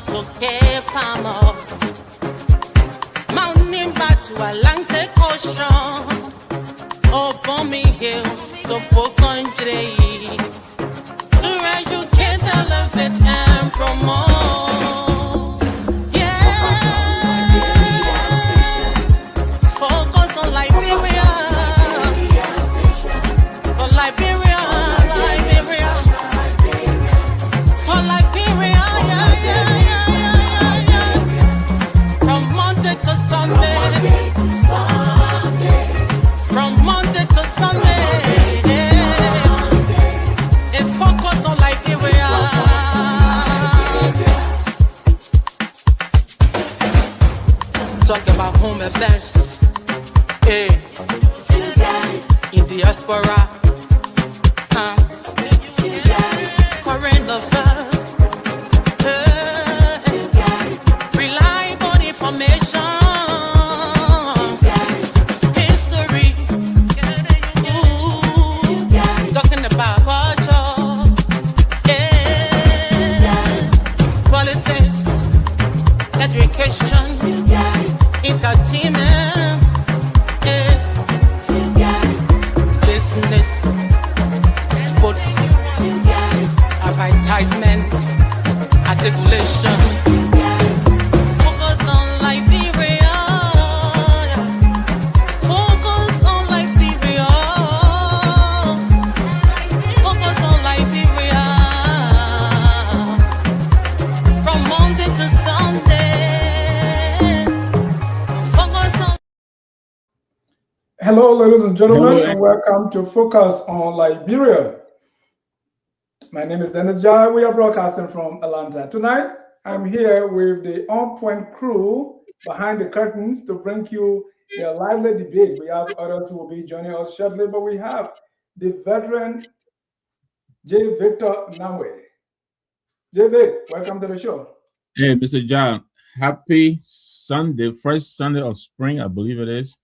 toke pamo. Mountain back to Atlantic Ocean. Open me hills to Pocondre. To educate, elevate, and promote. Yeah. Focus on Liberia. For Liberia, Liberia. For Liberia, yeah. From Monday to Sunday. From Monday to Sunday. It's focus on Liberia. Talk about home affairs. Hey. In diaspora. Current affairs. Reliable information. History. Talking about culture. Politics. Education. Entertainment. Business. Sports. Advertisement. Articulation. Focus on Liberia. Focus on Liberia. Focus on Liberia. From Monday to Sunday. Focus on. Hello, ladies and gentlemen, and welcome to Focus on Liberia. My name is Dennis Jai. We are broadcasting from Atlanta. Tonight, I'm here with the On Point crew behind the curtains to bring you a lively debate. We have others who will be joining us shortly, but we have the veteran J. Victor Nawe. J. Vic, welcome to the show. Hey, Mr. John, happy Sunday, first Sunday of spring, I believe it is.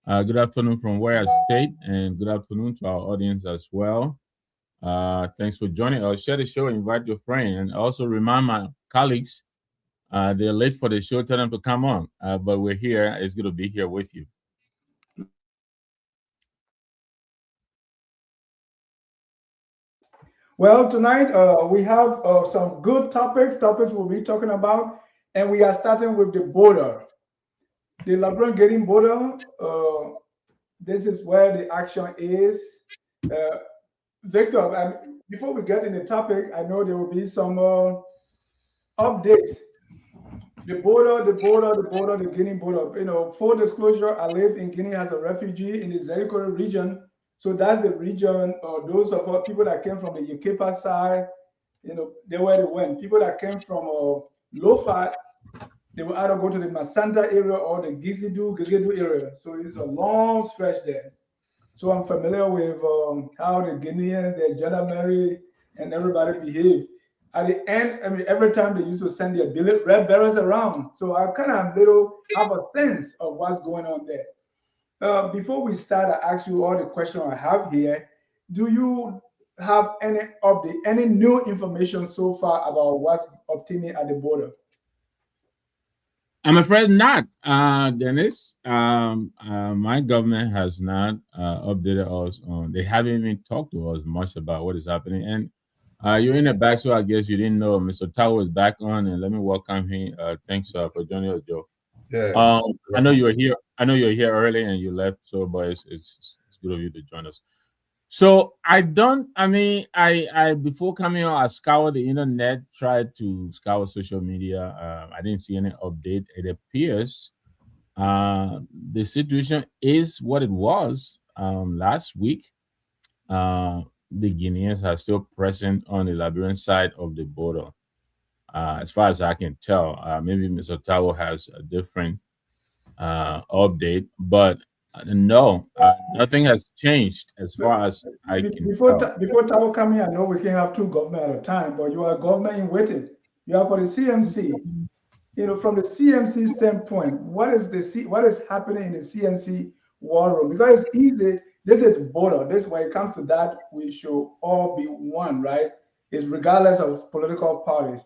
Good afternoon from where I stayed, and good afternoon to our audience as well. Thanks for joining us. Share the show, invite your friend, and also remind my colleagues they're late for the show. Tell them to come on, but we're here. It's good to be here with you. Well, tonight we have some good topics we'll be talking about, and we are starting with the border. The Liberia-Guinea border, this is where the action is. Victor, before we get in the topic, I know there will be some updates. The Guinea border. You know, full disclosure, I live in Guinea as a refugee in the Territorial region. So that's the region, those of us people that came from the Yucapa side, you know, they were the win. People that came from Lofa, they will either go to the Masanta area or the Gegedu area. So it's a long stretch there. So I'm familiar with how the Guineans, the gendarmerie, and everybody behave. At the end, I mean, every time they used to send their red barrels around. So I kind of have a sense of what's going on there. Before we start, I ask you all the questions I have here. Do you have any new information so far about what's obtaining at the border? I'm afraid not, Dennis. My government has not updated us on. They haven't even talked to us much about what is happening. And you're in the back, so I guess you didn't know Mr. Tao is back on. And let me welcome him. Thanks for joining us, Joe. Yeah. I know you were here. I know you were here early and you left. So, but it's good of you to join us. So I before coming on, I scoured the internet, tried to scour social media. I didn't see any update. It appears the situation is what it was last week. The Guineans are still present on the Liberian side of the border. As far as I can tell, maybe Mr. Tao has a different update, but no, nothing has changed as far as I can before Tao coming, I know we can have two government at a time, but you are government in waiting. You are for the CMC. You know, from the CMC standpoint, what is happening in the CMC war room? Because it's easy. This is border. This, when it comes to that, we should all be one, right? It's regardless of political parties.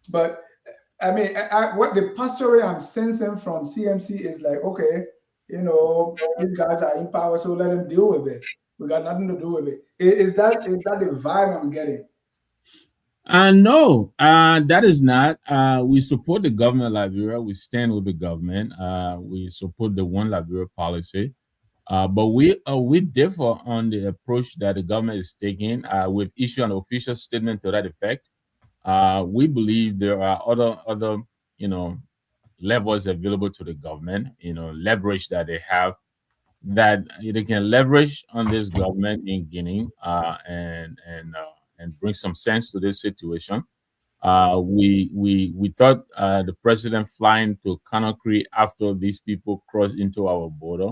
But I mean, what the posturing I'm sensing from CMC is like, okay, these guys are in power, so let them deal with it. We got nothing to do with it. Is that the vibe I'm getting? No, that is not. We support the government of Liberia. We stand with the government. We support the One Liberia policy. But we differ on the approach that the government is taking. We've issued an official statement to that effect. We believe there are other you know levels available to the government. Leverage that they have that they can leverage on this government in Guinea, and bring some sense to this situation. We thought the president flying to Conakry after these people crossed into our border,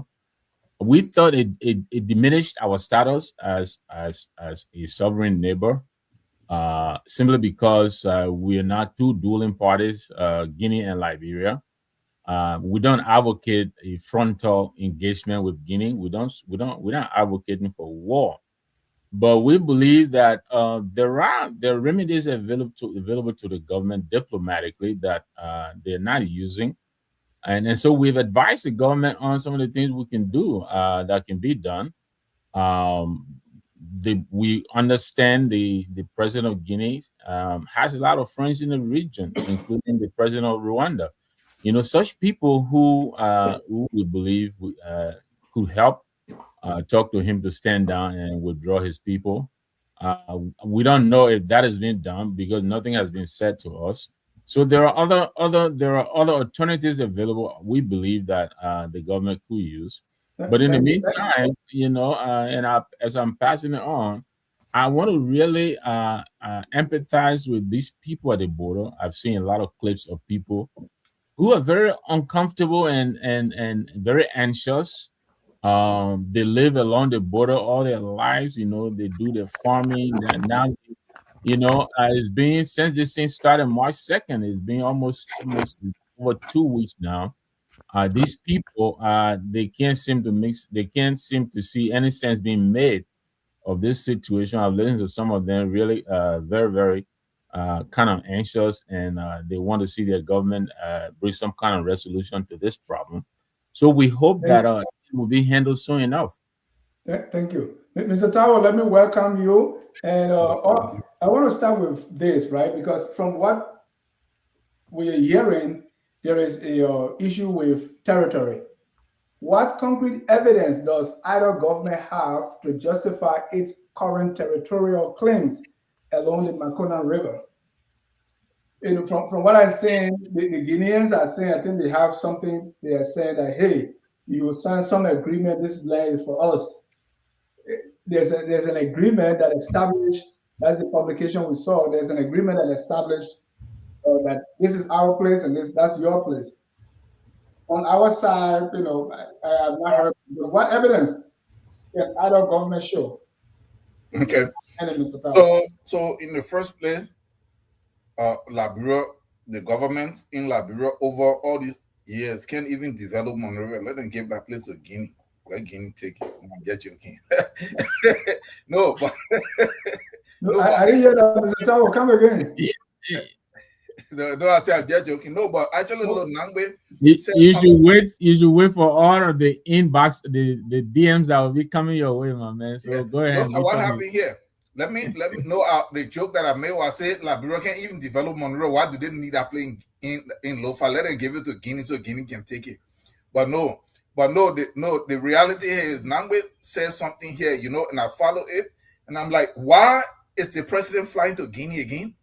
we thought it diminished our status as a sovereign neighbor, simply because we are not two dueling parties, Guinea and Liberia. We don't advocate a frontal engagement with Guinea. We're not advocating for war, but we believe that there are remedies available to the government diplomatically that they're not using, and so we've advised the government on some of the things we can do that can be done. Um, we understand the president of Guinea has a lot of friends in the region, including the president of Rwanda. Such people who we believe could help talk to him to stand down and withdraw his people. We don't know if that has been done because nothing has been said to us. So there are other alternatives available. We believe that the government could use. But in the Thank you. meantime, as I'm passing it on, I want to really empathize with these people at the border. I've seen a lot of clips of people who are very uncomfortable and very anxious. They live along the border all their lives. They do their farming. Now, it's been since this thing started March 2nd. It's been almost over 2 weeks now. These people, they can't seem to mix. They can't seem to see any sense being made of this situation. I've listened to some of them really, very, very kind of anxious, and they want to see their government bring some kind of resolution to this problem. So we hope that it will be handled soon enough. Thank you. Mr. Tao, let me welcome you. And I want to start with this, right? Because from what we are hearing, there is a issue with territory. What concrete evidence does either government have to justify its current territorial claims along the Makona River? From what I'm saying, the Guineans are saying, I think they have something, they are saying that, hey, you sign some agreement, this land is for us. There's an agreement that established, that's the publication we saw, there's an agreement that established that this is our place and that's your place. On our side, I have not heard, what evidence can either government show? Okay. And Mr. Tao. So in the first place, Liberia, the government in Liberia over all these years can't even develop Monrovia. Let them give that place to Guinea. Let Guinea take it. I'm just joking. No, but No, I didn't hear that, Mr. Tao. Come again. no, I said I'm just joking. No, but actually, Lord Nangbe You should wait. You should wait for all of the inbox, the DMs that will be coming your way, my man. So go ahead. Look, what happened here? Let me know the joke that I made. I said Liberia can't even develop Monroe. Why do they need that playing in Lofa? Let them give it to Guinea so Guinea can take it. But no. The reality is Nangbe says something here, and I follow it, and I'm like, why is the president flying to Guinea again?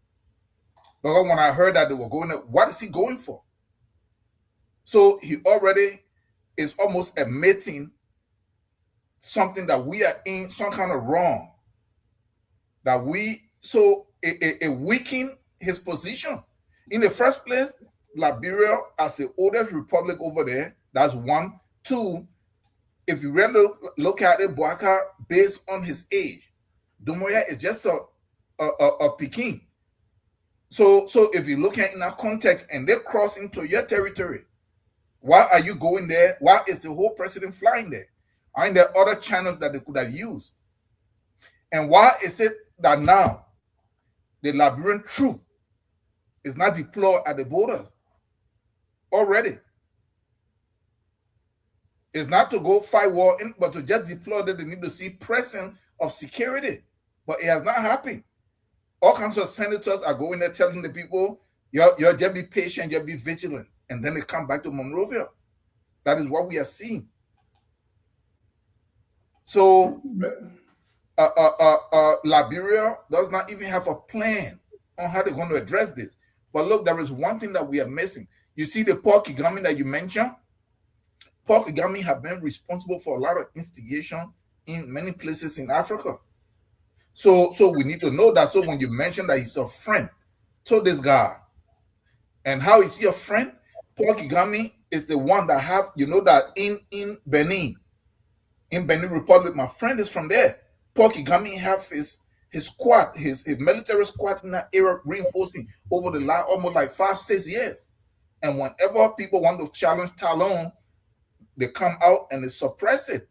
Because when I heard that they were going there, what is he going for? So he already is almost admitting something that we are in some kind of wrong. It weakened his position. In the first place, Liberia, as the oldest republic over there, that's one. Two, if you really look at it, Boaka, based on his age, Dumoya is just a Peking. So if you look at it in that context and they cross into your territory, why are you going there? Why is the whole president flying there? Aren't there other channels that they could have used? And why is it that now the Liberian troop is not deployed at the borders already. It's not to go fight war, but to just deploy that they need to see presence of security. But it has not happened. All kinds of senators are going there telling the people, you're just be patient, just be vigilant. And then they come back to Monrovia. That is what we are seeing. So Liberia does not even have a plan on how they're going to address this. But look, there is one thing that we are missing. You see the Paul Kagame that you mentioned? Paul Kagame have been responsible for a lot of instigation in many places in Africa. So we need to know that. So when you mention that he's a friend to this guy, and how is he a friend? Paul Kagame is the one that have, you know, that in Benin Republic, my friend is from there. Paul Kagame have his squad, his military squad in that area reinforcing over the last almost like 5-6 years. And whenever people want to challenge Talon, they come out and they suppress it.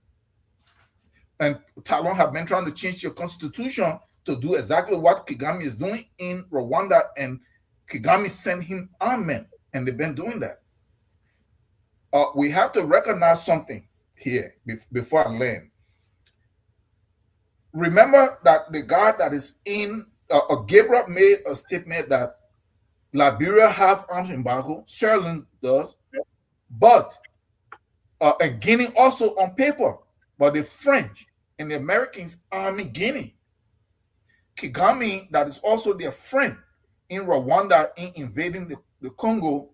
And Talon have been trying to change your constitution to do exactly what Kagame is doing in Rwanda, and Kagame sent him armament, and they've been doing that. We have to recognize something here before I land. Remember that the guy that is in Gabriel made a statement that Liberia have arms embargo, Sierra Leone does, but and Guinea also on paper, but the French and the Americans arming Guinea. Kagame, that is also their friend in Rwanda in invading the Congo,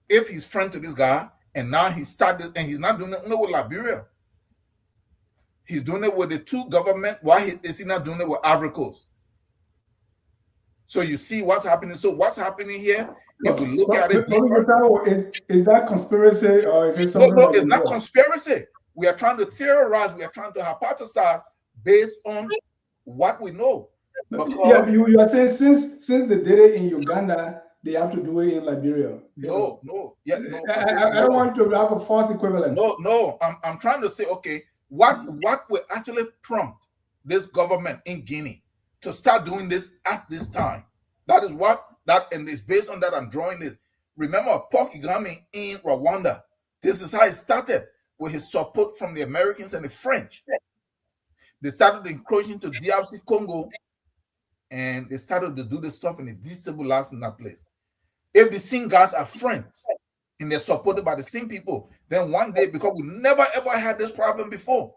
if he's friend to this guy, and now he started, and he's not doing it with Liberia. He's doing it with the two government. Why is he not doing it with Ivory Coast? So you see what's happening. So what's happening here? If we look at it deeper, is that conspiracy, or is it something? No, it's not conspiracy. We are trying to theorize. We are trying to hypothesize based on what we know. Yeah, you are saying since they did it in Uganda, they have to do it in Liberia. No. I don't want to have a false equivalence. No. I'm trying to say, okay, what will actually prompt this government in Guinea to start doing this at this time? That is and it's based on that I'm drawing this. Remember, Paul Kagame in Rwanda. This is how it started, with his support from the Americans and the French. They started encroaching to DRC Congo, and they started to do this stuff, and it destabilized in that place. If the same guys are friends and they're supported by the same people, then one day, because we never ever had this problem before,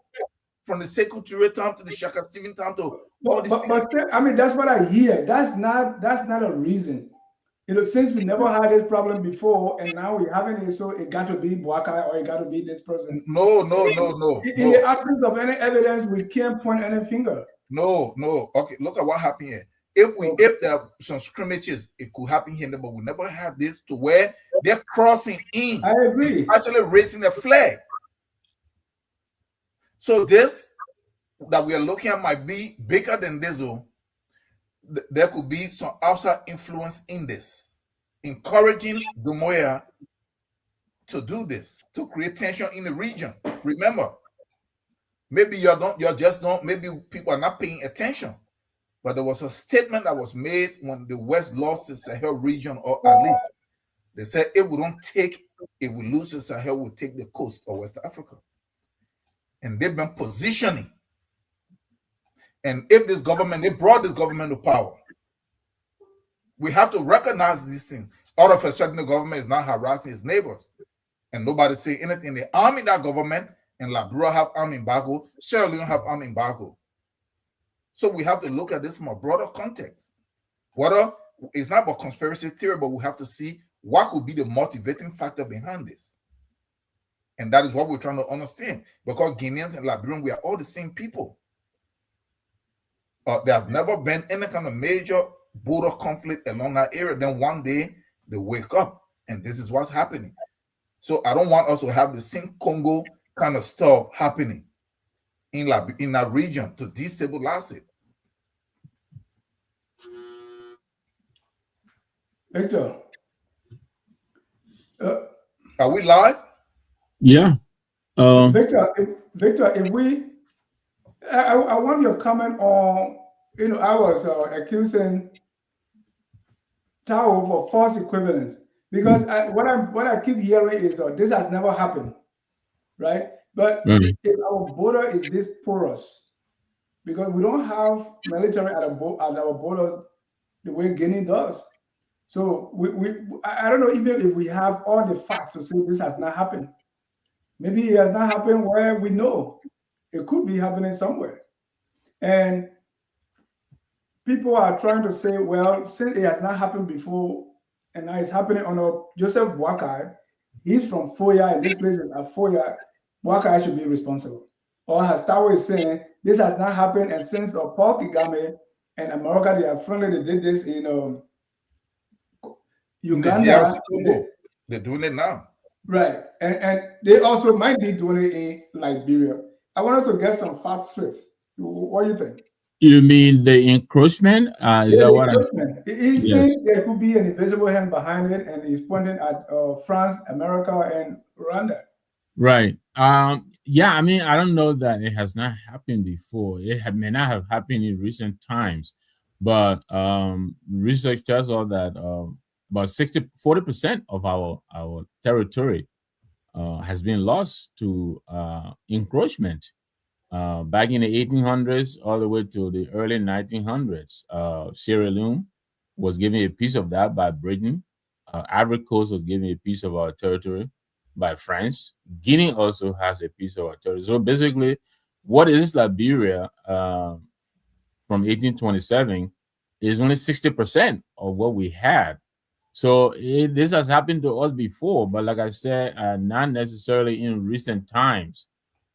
from the Sekou Touré time to the Shaka Stephen time to all these but still, I mean, that's what I hear. That's not a reason. You know, since we never had this problem before, and now we're having it, so it got to be Boakai or it got to be this person. No. In the absence of any evidence, we can't point any finger. No. Okay, look at what happened here. If there are some scrimmages, it could happen here, but we never had this to where they're crossing in. I agree. Actually raising the flag. So this that we are looking at might be bigger than this. There could be some outside influence in this, encouraging Dumoya to do this, to create tension in the region. Remember, maybe maybe people are not paying attention, but there was a statement that was made when the West lost the Sahel region, or at least they said if we lose the Sahel, we'll take the coast of West Africa. And they've been positioning. And if they brought this government to power, we have to recognize these things. All of a sudden, the government is not harassing its neighbors, and nobody say anything. They arming that government, and Liberia have armed embargo, Sierra Leone have armed embargo. So we have to look at this from a broader context. Whether it's not about conspiracy theory, but we have to see what could be the motivating factor behind this. And that is what we're trying to understand, because Guineans and Liberians, we are all the same people. There have never been any kind of major border conflict along that area. Then one day they wake up, and this is what's happening. So I don't want us to have the same Congo kind of stuff happening in that region to destabilize it. Victor, are we live? Yeah. Victor, if we, I want your comment on, I was accusing Tao for false equivalence. Because what I keep hearing is this has never happened, right? But Mm. if our border is this porous, because we don't have military at our border the way Guinea does. So I don't know even if we have all the facts to say this has not happened. Maybe it has not happened where we know. It could be happening somewhere. And people are trying to say, well, since it has not happened before, and now it's happening on a Joseph Boakai, he's from Foya, and this place is at Foya, Boakai should be responsible. Or as Tawo is saying, this has not happened, and since Paul Kagame and America, they are friendly, they did this in In the DRC Uganda. Congo, they're doing it now. Right. And they also might be doing it in Liberia. I want us to get some facts straight. What do you think? You mean the encroachment? Is Yeah, that the what I'm? encroachment. He's Yes. saying there could be an invisible hand behind it, and he's pointing at France, America, and Rwanda. Right. Yeah, I mean, I don't know that it has not happened before. May not have happened in recent times, but research tells us that about 40% of our territory has been lost to encroachment. Back in the 1800s, all the way to the early 1900s, Sierra Leone was given a piece of that by Britain. Ivory Coast was given a piece of our territory by France. Guinea also has a piece of our territory. So basically, what is Liberia from 1827 is only 60% of what we had. So this has happened to us before, but like I said, not necessarily in recent times.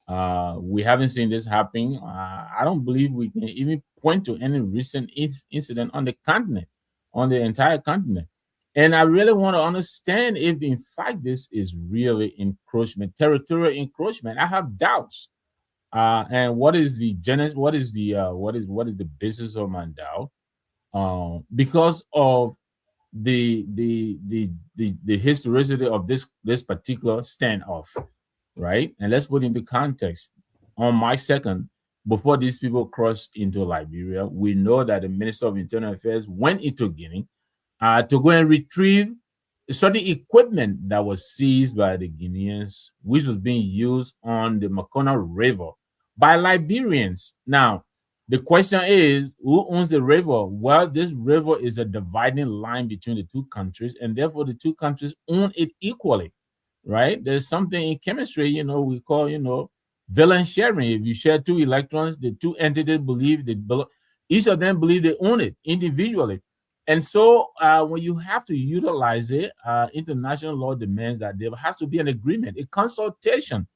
We haven't seen this happening. I don't believe we can even point to any recent incident on the continent, on the entire continent. And I really want to understand if, in fact, this is really encroachment, territorial encroachment. I have doubts. And what is the genesis? What is the basis of my doubt? Because of the historicity of this particular standoff, right? And let's put into context. On March 2nd, before these people crossed into Liberia, we know that the Minister of Internal Affairs went into Guinea to go and retrieve certain equipment that was seized by the Guineans, which was being used on the Makona River by Liberians. Now, the question is, who owns the river? Well, this river is a dividing line between the two countries, and therefore the two countries own it equally, right? There's something in chemistry, we call, valence sharing. If you share two electrons, the two entities believe each of them believe they own it individually. And so when you have to utilize it, international law demands that there has to be an agreement, a consultation.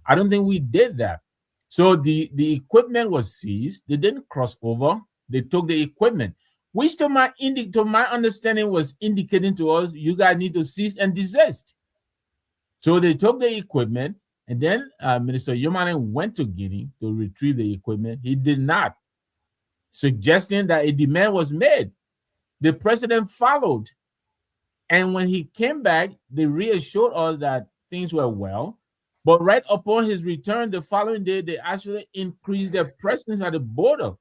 I don't think we did that. So the equipment was seized. They didn't cross over. They took the equipment, which to my understanding was indicating to us, you guys need to cease and desist. So they took the equipment, and then Minister Yomane went to Guinea to retrieve the equipment. He did not, suggesting that a demand was made. The president followed. And when he came back, they reassured us that things were well. But right upon his return the following day, they actually increased their presence at the border.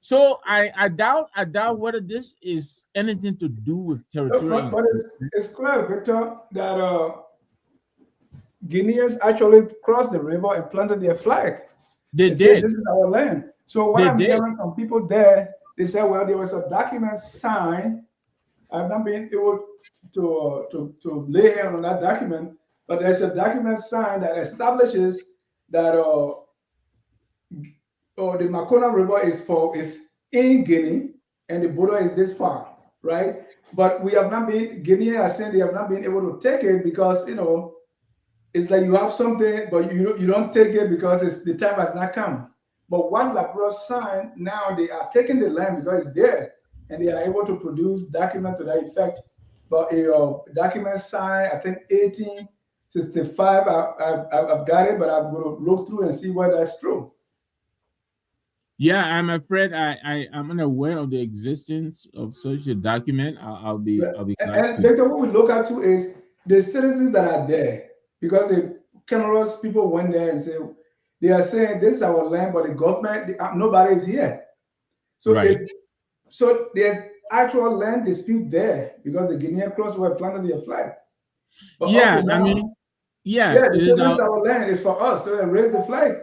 So I doubt whether this is anything to do with territorial. But it's clear, Victor, that Guineans actually crossed the river and planted their flag. They said, did. this is our land. So what I'm hearing from people there, they said, well, there was a document signed. I've not been able to lay hands on that document, but there's a document signed that establishes that the Makona River is in Guinea and the border is this far, right? But we have not been, Guinea are saying they have not been able to take it because, it's like you have something, but you don't take it because the time has not come. But what Liberia signed, now they are taking the land because it's theirs, and they are able to produce documents to that effect. But a document signed, I think 1865, I've got it, but I'm going to look through and see whether that's true. Yeah, I'm afraid I'm unaware of the existence of such a document. I'll be glad and later what we look at too is the citizens that are there, because the Cameroon's people went there and said, they are saying this is our land, but the government, nobody is here. So right. so there's actual land dispute there because the Guinean cross were planted their flag. But up Yeah, to now, I mean, yeah, yeah, it they is say this is our land, it's for us, so they raise the flag.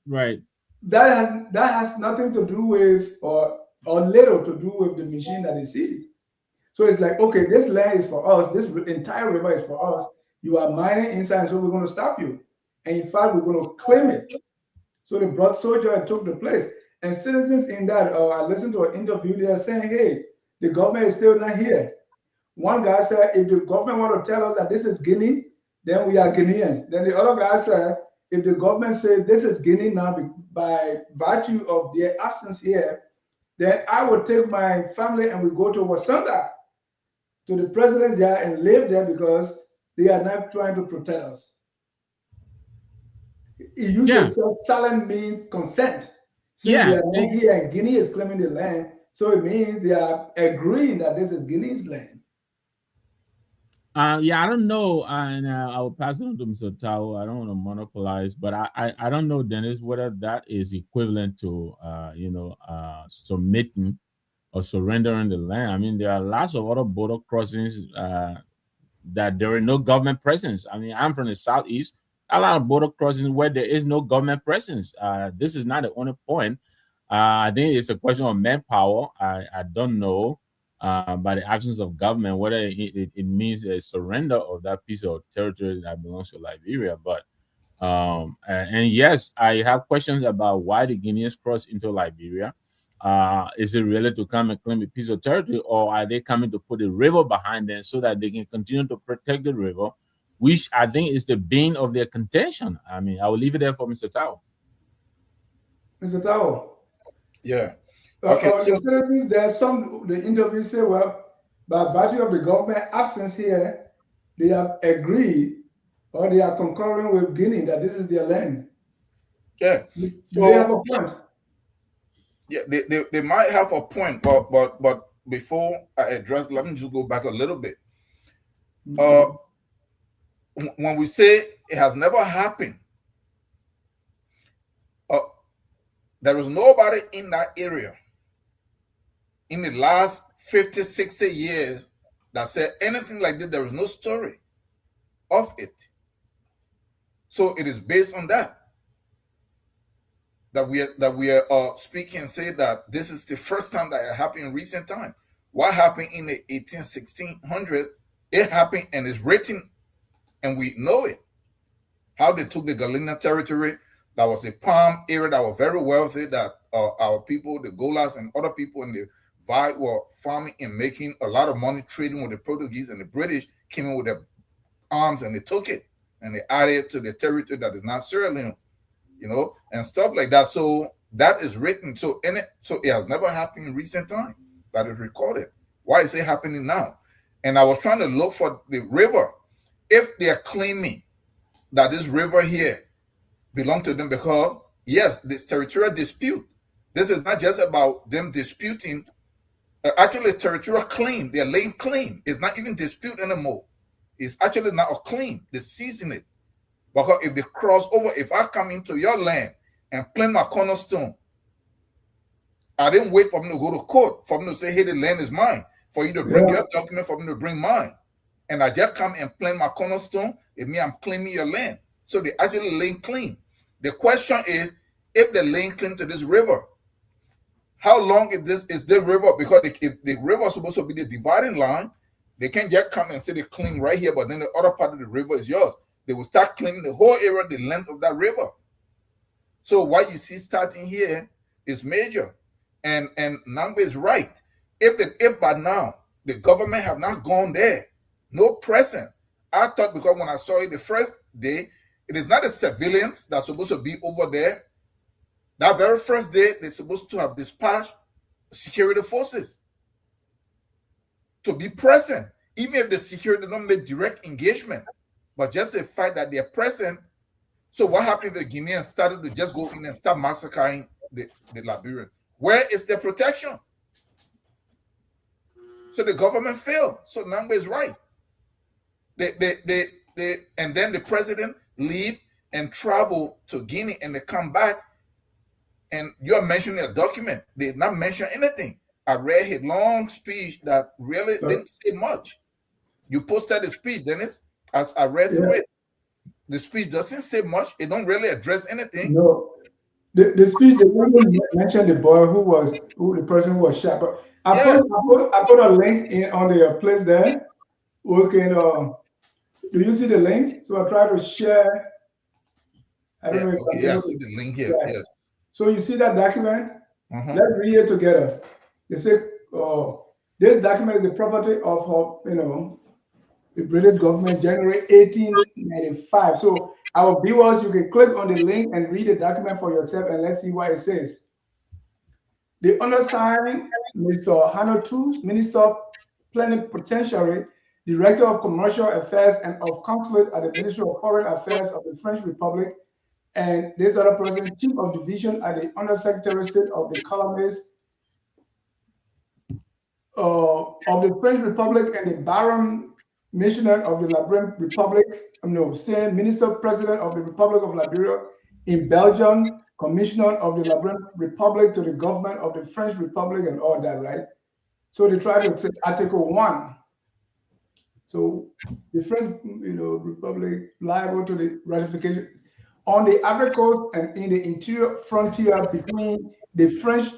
right. That has nothing to do with or little to do with the machine that it seized. So it's like, okay, this land is for us, this entire river is for us. You are mining inside, so we're going to stop you. And in fact, we're going to claim it. So they brought soldier and took the place. And citizens in that, I listened to an interview, they are saying, hey, the government is still not here. One guy said, if the government want to tell us that this is Guinea, then we are Guineans. Then the other guy said, if the government says this is Guinea now by virtue of their absence here, then I will take my family and we go to Wasanda, to the president's yard and live there because they are not trying to protect us. He used Yeah, to say silent means consent. Since yeah, they are not here and Guinea is claiming the land, so it means they are agreeing that this is Guinea's land. yeah. I don't know, and I will pass it on to Mr. Tao. I don't want to monopolize, but I don't know, Dennis, whether that is equivalent to submitting or surrendering the land. I mean, there are lots of other border crossings that there is no government presence. I mean, I'm from the southeast. A lot of border crossings where there is no government presence. This is not the only point. I think it's a question of manpower. I don't know by the absence of government whether it means a surrender of that piece of territory that belongs to Liberia. But and yes, I have questions about why the Guineans crossed into Liberia. Is it really to come and claim a piece of territory, or are they coming to put a river behind them so that they can continue to protect the river, which I think is the bane of their contention? I mean, I will leave it there for Mr. Tao. Mr. Tao, Yeah. Okay. the citizens, there are some, the interview say, well, by virtue of the government absence here, they have agreed or they are concurring with Guinea that this is their land. Yeah. Do they have a point? Yeah, they might have a point, but before I address, let me just go back a little bit. When we say it has never happened, there was nobody in that area in the last 50, 60 years that said anything like this. There was no story of it. So it is based on that we are speaking and say that this is the first time that it happened in recent time. What happened in the 1600s, it happened and it's written and we know it. How they took the Galena territory, that was a palm area that was very wealthy, that our people, the Golas and other people in the Valley were farming and making a lot of money trading with the Portuguese, and the British came in with their arms and they took it and they added it to the territory that is not Sierra Leone, and stuff like that. So that is written. So it has never happened in recent time that is recorded. Why is it happening now? And I was trying to look for the river. If they are claiming that this river here belongs to them, because yes, this territorial dispute, this is not just about them disputing. Actually, territorial claim, they're laying claim. It's not even dispute anymore. It's actually not a claim. They're seizing it. Because if they cross over, if I come into your land and plant my cornerstone, I didn't wait for them to go to court, for them to say, hey, the land is mine, for you to bring your document, for them to bring mine. And I just come and plant my cornerstone, it means I'm claiming your land. So they actually laying claim. The question is, if they're laying claim to this river, how long is the river? Because if the river is supposed to be the dividing line, they can't just come and say they claim right here, but then the other part of the river is yours. They will start claiming the whole area, the length of that river. So what you see starting here is major. And Nangbe is right. If by now the government have not gone there, no present. I thought, because when I saw it the first day, it is not the civilians that's supposed to be over there. That very first day, they're supposed to have dispatched security forces to be present, even if the security don't make direct engagement, but just the fact that they're present. So what happened if the Guineans started to just go in and start massacring the Liberians? Where is their protection? So the government failed. So Nangbe is right. And then the president leave and travel to Guinea, and they come back, and you're mentioning a document. They did not mention anything I read his long speech that really didn't say much. You posted the speech, Dennis. As I read through it, the speech doesn't say much. It don't really address anything. No, the speech they didn't mention the boy who the person who was shot. But I put a link in on the place there. We can do you see the link? So I try to share. I don't know if I'm I able see to, the link here. yeah. Yes. So you see that document? Let's read it together. They say, this document is the property of the British government, January 1895. So our viewers, you can click on the link and read the document for yourself, and let's see what it says. The undersigned, Mr. Hanotu, Minister Plenipotentiary, Director of Commercial Affairs and of Consulate at the Ministry of Foreign Affairs of the French Republic, and this other person, Chief of Division at the Undersecretary State of the Colonies of the French Republic, and the Baron Missioner of the Liberian Republic, saying Minister President of the Republic of Liberia in Belgium, Commissioner of the Liberian Republic to the government of the French Republic, and all that, right? So they try to say Article 1. So the French, Republic liable to the ratification on the Ivory Coast and in the interior frontier between the French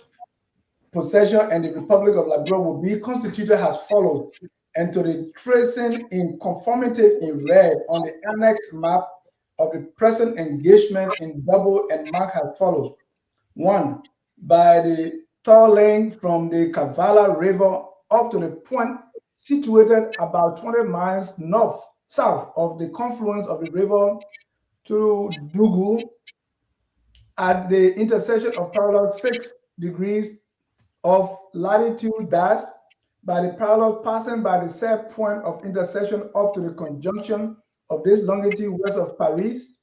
possession and the Republic of Liberia will be constituted as follows, and to the tracing in conformity in red on the annex map of the present engagement in double and mark as follows. 1. By the tolling from the Kavala River up to the point situated about 20 miles south of the confluence of the river to Dugu at the intersection of parallel 6 degrees of latitude, that by the parallel passing by the said point of intersection up to the conjunction of this longitude west of Paris,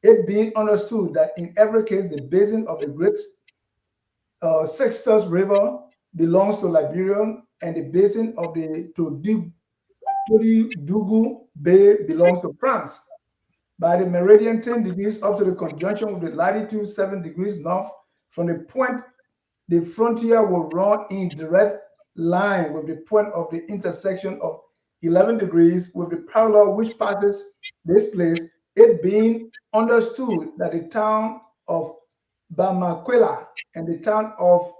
it being understood that in every case the basin of the Great Sextus River belongs to Liberia, and the basin of the Dugu Bay belongs to France. By the meridian 10 degrees up to the conjunction with the latitude 7 degrees north, from the point the frontier will run in direct line with the point of the intersection of 11 degrees with the parallel which passes this place, it being understood that the town of Bamaquela and the town of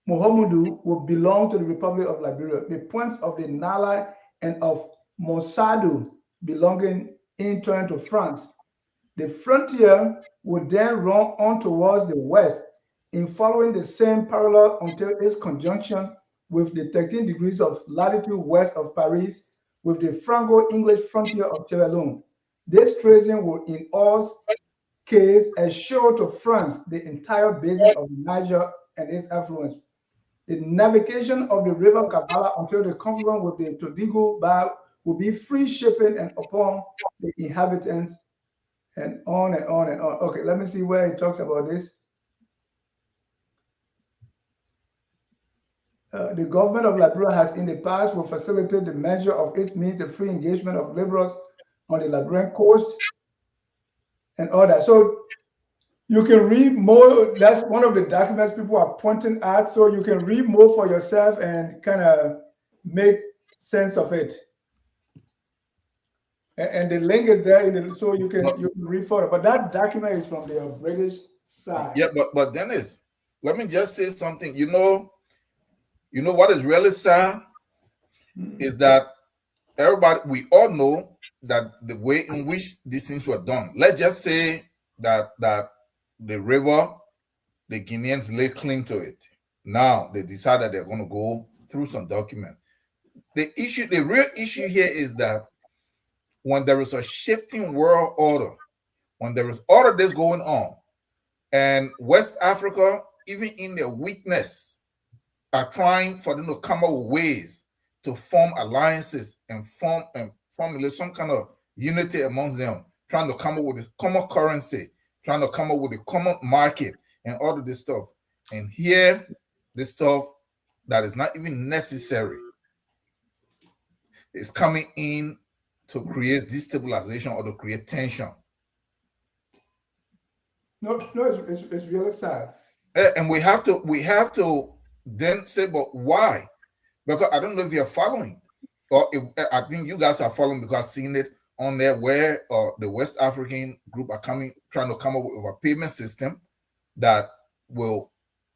Mohamudu will belong to the Republic of Liberia. The points of the Nala and of Mosadu belonging in turn to France. The frontier would then run on towards the west in following the same parallel until its conjunction with the 13 degrees of latitude west of Paris with the Franco-English frontier of Sierra Leone. This tracing will in all case assure to France the entire basin of Niger and its affluents. The navigation of the river Kavala until the confluence with the Todigo Bay will be free shipping and upon the inhabitants, and on and on and on. Okay, let me see where he talks about this. The government of Liberia has in the past will facilitate the measure of its means the free engagement of laborers on the Liberian coast and all that. So you can read more. That's one of the documents people are pointing at. So you can read more for yourself and kind of make sense of it. And the link is there, so you can read further. But that document is from the British side. Yeah, but Dennis, let me just say something. You know what is really sad is that we all know that the way in which these things were done. Let's just say that the river, the Guineans lay claim to it. Now they decide that they're going to go through some document. The real issue here is that when there is a shifting world order, when there is all of this going on, and West Africa, even in their weakness, are trying for them to come up with ways to form alliances and formulate some kind of unity amongst them, trying to come up with this common currency, trying to come up with a common market and all of this stuff. And here, this stuff that is not even necessary is coming in to create destabilization or to create tension. No, it's really sad. And we have to then say, but why? Because I don't know if you're following, or if I think you guys are following because I've seen it on there where the West African group are trying to come up with a payment system that will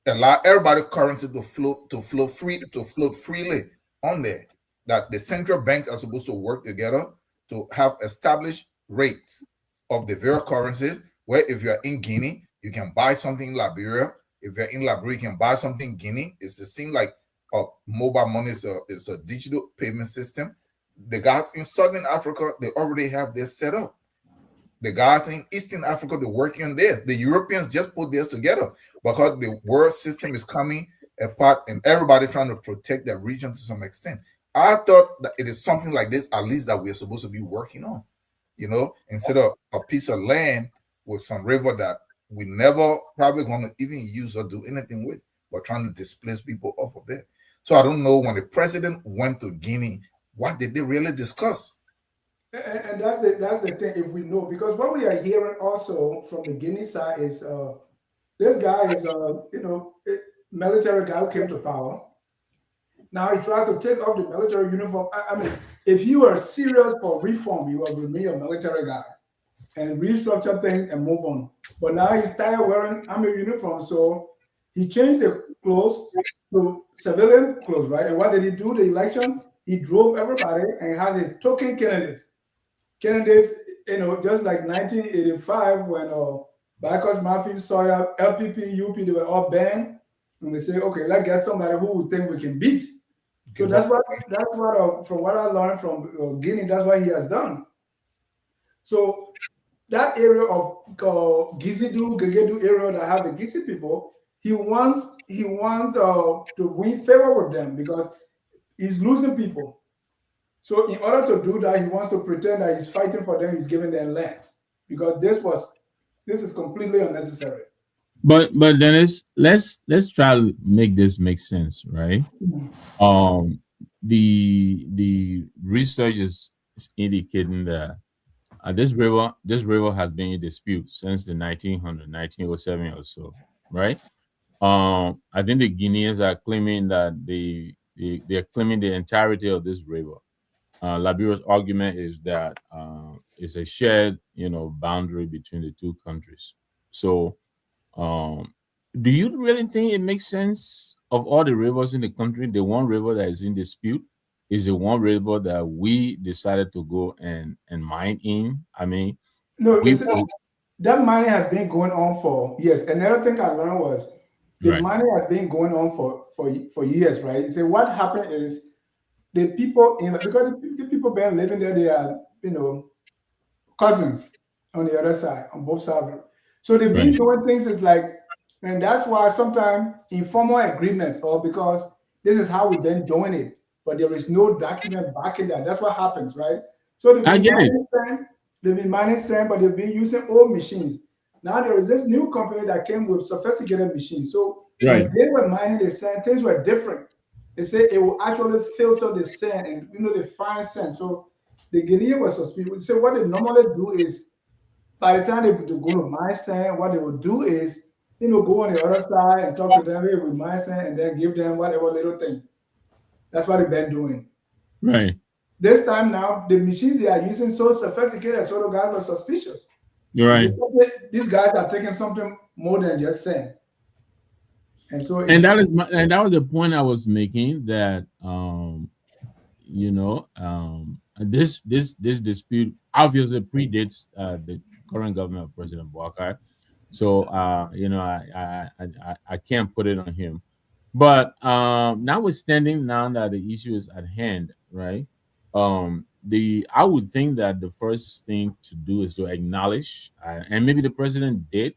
allow everybody currency to float freely on there. That the central banks are supposed to work together to have established rates of the various currencies. Where if you're in Guinea, you can buy something in Liberia. If you're in Liberia, you can buy something in Guinea. It seems like mobile money is a digital payment system. The guys in Southern Africa, they already have this set up. The guys in Eastern Africa, they're working on this. The Europeans just put this together because the world system is coming apart and everybody trying to protect their region to some extent. I thought that it is something like this, at least, that we're supposed to be working on, instead of a piece of land with some river that we never probably going to even use or do anything with, but trying to displace people off of there. So I don't know, when the president went to Guinea, what did they really discuss? And that's the thing, if we know, because what we are hearing also from the Guinea side is this guy is military guy who came to power. Now he tries to take off the military uniform. I mean, if you are serious for reform, you will remain a military guy and restructure things and move on. But now he's tired wearing army uniform, so he changed the clothes to civilian clothes, right? And what did he do? The election, he drove everybody and had his token candidates. Candidates, just like 1985 when Bikers, Murphy, Sawyer, LPP, UP, they were all banned. And we say, okay, let's get somebody who we think we can beat. So that's what from what I learned from Guinea, that's what he has done. So that area of Gegedu area that have the Gizi people, he wants to win favor with them because he's losing people. So in order to do that, he wants to pretend that he's fighting for them, he's giving them land, because this is completely unnecessary. But Dennis, let's try to make this make sense, right? The research is indicating that this river has been in dispute since the 1907 or so, right? I think the Guineans are claiming that they're claiming the entirety of this river. Liberia's argument is that it's a shared, boundary between the two countries. So, do you really think it makes sense, of all the rivers in the country, the one river that is in dispute is the one river that we decided to go and mine in? I mean, no, that mining has been going on for years. Another thing I learned was the mining has been going on for years, right? So what happened is the people because the people been living there, they are cousins on the other side, on both sides. So they've been doing things is like, and that's why sometimes informal agreements, or because this is how we've been doing it, but there is no document backing that. That's what happens, right? So they've been mining sand, but they've been using old machines. Now there is this new company that came with sophisticated machines. So when they were mining the sand, things were different. They say it will actually filter the sand and the fine sand. So the Guinean was suspicious. So what they normally do is, by the time they go to mine sand, what they will do is, go on the other side and talk to them, hey, with mine sand, and then give them whatever little thing. That's what they've been doing. Right. This time now, the machines they are using so sophisticated, so the guys were suspicious. Right. These guys are taking something more than just sand. And so, that was the point I was making, that this dispute obviously predates the current government of President Bouakai. So I can't put it on him. But notwithstanding now that the issue is at hand, right? I would think that the first thing to do is to acknowledge, and maybe the president did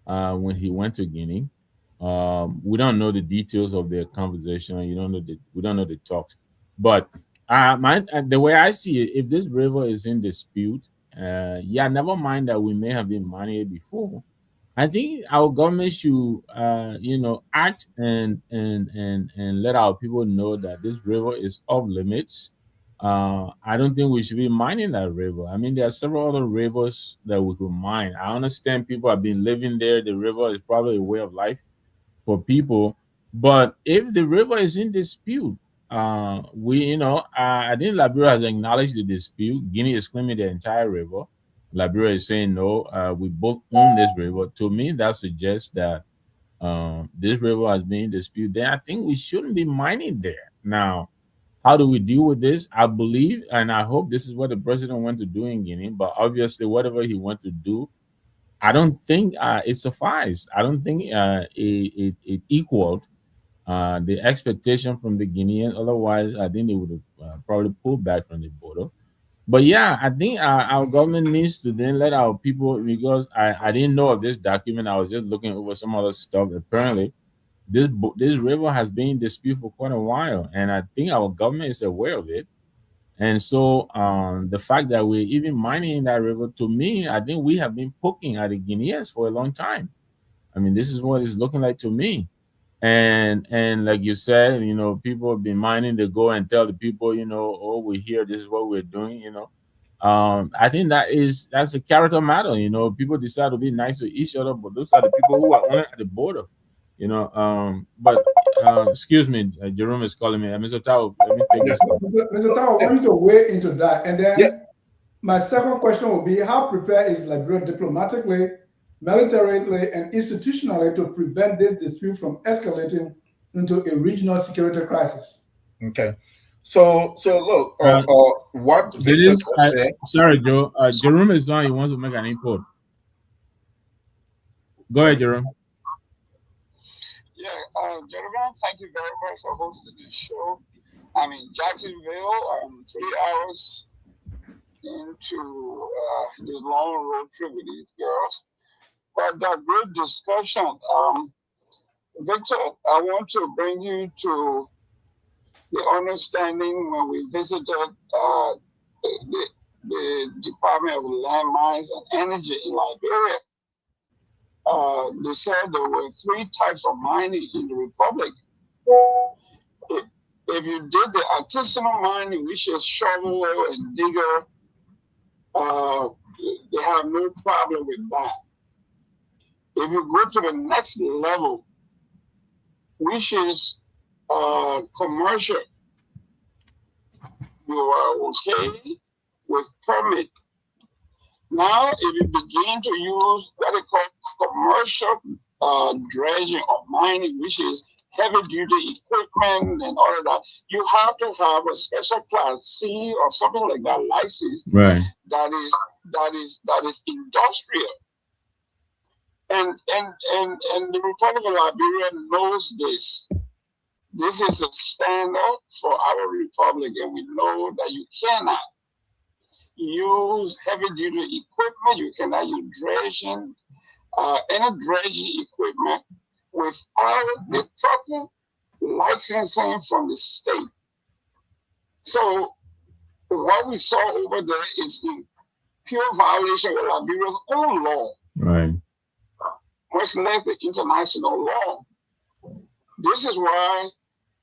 when he went to Guinea. We don't know the details of their conversation. We don't know the talks. But the way I see it, if this river is in dispute, never mind that we may have been mining it before. I think our government should, act and let our people know that this river is off limits. I don't think we should be mining that river. I mean, there are several other rivers that we could mine. I understand people have been living there. The river is probably a way of life for people, But if the river is in dispute, I think Liberia has acknowledged the dispute. Guinea is claiming the entire river. Liberia is saying no. We both own this river. To me, that suggests that this river has been in dispute. Then I think we shouldn't be mining there. Now, how do we deal with this? I believe and I hope this is what the president went to do in Guinea. But obviously, whatever he went to do, I don't think it sufficed. I don't think it equaled the expectation from the Guineans. Otherwise, I think they would have probably pulled back from the border. But yeah, I think our government needs to then let our people, because I didn't know of this document. I was just looking over some other stuff. Apparently, this river has been in dispute for quite a while, and I think our government is aware of it. And so, the fact that we're even mining in that river, to me, I think we have been poking at the Guineans for a long time. I mean, this is what it's looking like to me. And like you said, people have been mining. They go and tell the people, oh, we're here. This is what we're doing. I think that's a character matter. People decide to be nice to each other, but those are the people who are on at the border. But excuse me, Jerome is calling me. Mr. Tao, let me take this call. Mr. Tao, I want you to weigh into that. And then Yeah. my second question would be, how prepared is Liberia diplomatically, militarily, and institutionally to prevent this dispute from escalating into a regional security crisis? Okay. So look, what Victor said. Sorry, Joe. Jerome is on. He wants to make an input. Go ahead, Jerome. Yeah, gentlemen, thank you very much for hosting this show. I'm in Jacksonville. 3 hours into this long road trip with these girls. But great discussion. Victor, I want to bring you to the understanding when we visited the Department of Land Mines and Energy in Liberia. They said there were 3 types of mining in the Republic. If you did the artisanal mining, which is shovel and digger, they have no problem with that. If you go to the next level, which is commercial, you are okay with permit. Now, if you begin to use what they call commercial dredging or mining, which is heavy duty equipment and all of that, you have to have a special class C or something like that license. Right. That is industrial. And the Republic of Liberia knows this. This is a standard for our republic, and we know that you cannot use heavy duty equipment. You cannot use dredging, any dredging equipment without the proper licensing from the state. So what we saw over there is in pure violation of Liberia's own law. Right. Much less the international law. This is why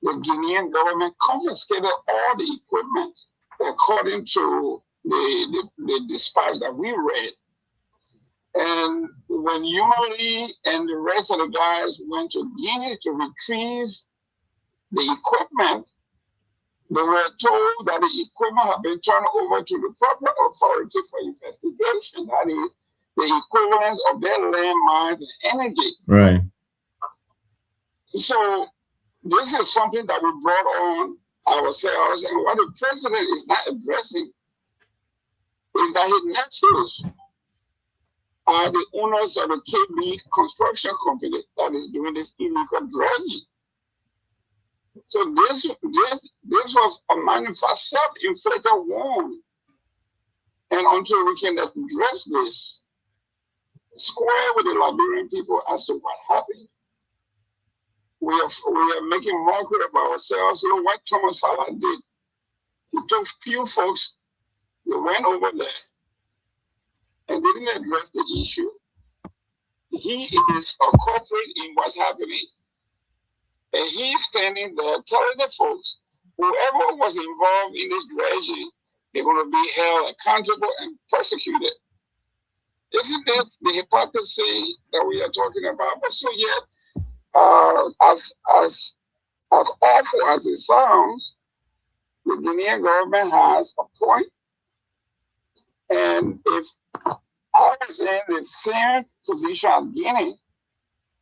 the Guinean government confiscated all the equipment according to the dispatch that we read. And when Yumali and the rest of the guys went to Guinea to retrieve the equipment, they were told that the equipment had been turned over to the proper authority for investigation. That is the equivalent of their land mines and energy. Right. So this is something that we brought on ourselves, and what the president is not addressing is that his nephews are the owners of the KB construction company that is doing this illegal dredging. So this was a manifest self-inflicted wound. And until we can address this, square with the Liberian people as to what happened, we are making mockery of ourselves. You know what Thomas Fowler did? He took few folks, they went over there and didn't address the issue. He is a culprit in what's happening. And he's standing there telling the folks, whoever was involved in this dredging, they're going to be held accountable and persecuted. Isn't this the hypocrisy that we are talking about? But so yet, as awful as it sounds, the Guinean government has a point. And if I was in the same position as Guinea,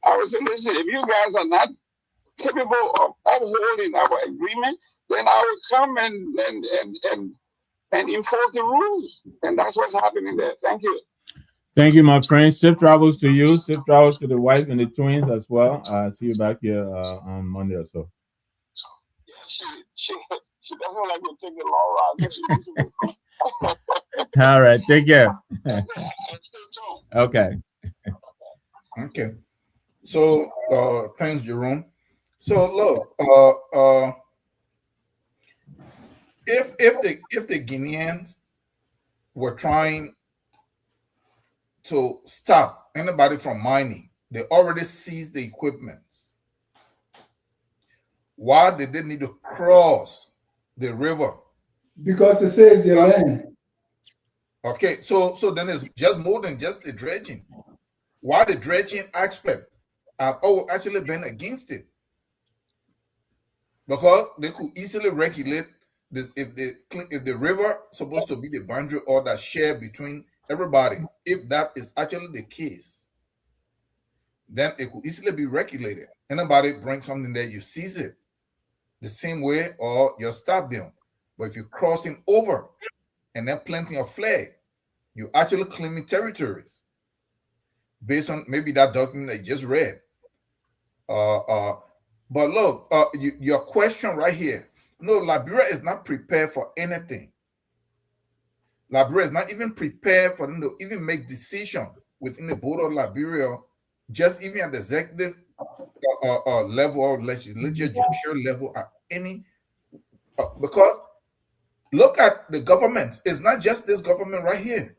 I would say, listen, if you guys are not capable of upholding our agreement, then I would come and enforce the rules. And that's what's happening there. Thank you. Thank you, my friend. Safe travels to you. Safe travels to the wife and the twins as well. See you back here on Monday or so. Yeah, she doesn't like to take the long ride. All right. Take care. Okay. Okay. So thanks, Jerome. So look, if the Guineans were trying to stop anybody from mining, they already seized the equipment. Why did they need to cross the river? Because they say it's their land. Okay, so then it's just more than just the dredging. Why the dredging aspect? I've actually been against it, because they could easily regulate this if the river supposed to be the boundary or that share between everybody. If that is actually the case, then it could easily be regulated. Anybody brings something there, you seize it the same way, or you stop them. But if you're crossing over and then planting a flag, you actually claiming territories based on maybe that document that you just read. But look, your question right here. No, Liberia is not prepared for anything. Liberia is not even prepared for them to even make decisions within the board of Liberia, just even at the executive level or legislature, judicial level, at any. Because look at the government. It's not just this government right here.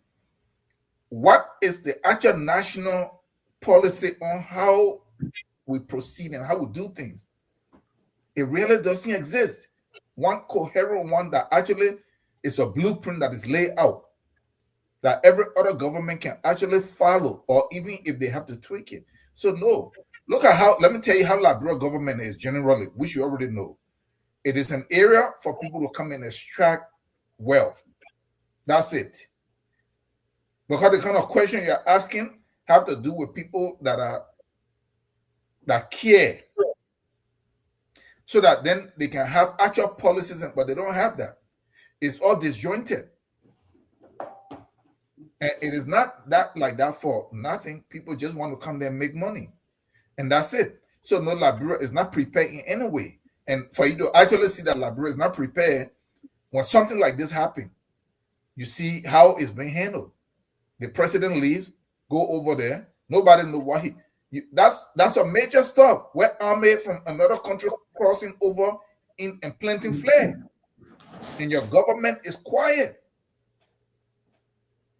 What is the actual national policy on how we proceed and how we do things? It really doesn't exist. One coherent one that actually is a blueprint that is laid out that every other government can actually follow, or even if they have to tweak it. So no, look at how, let me tell you how Liberia government is generally, which you already know. It is an area for people to come and extract wealth. That's it. Because the kind of question you're asking have to do with people that care, so that then they can have actual policies, but they don't have that. It's all disjointed. And it is not that like that for nothing. People just want to come there and make money. And that's it. So no, Liberia is not prepared in any way. And for you to actually see that Liberia is not prepared when something like this happens, you see how it's being handled. The president leaves, go over there. Nobody knows what that's a major stuff. Where army from another country crossing over in and planting flag, and your government is quiet.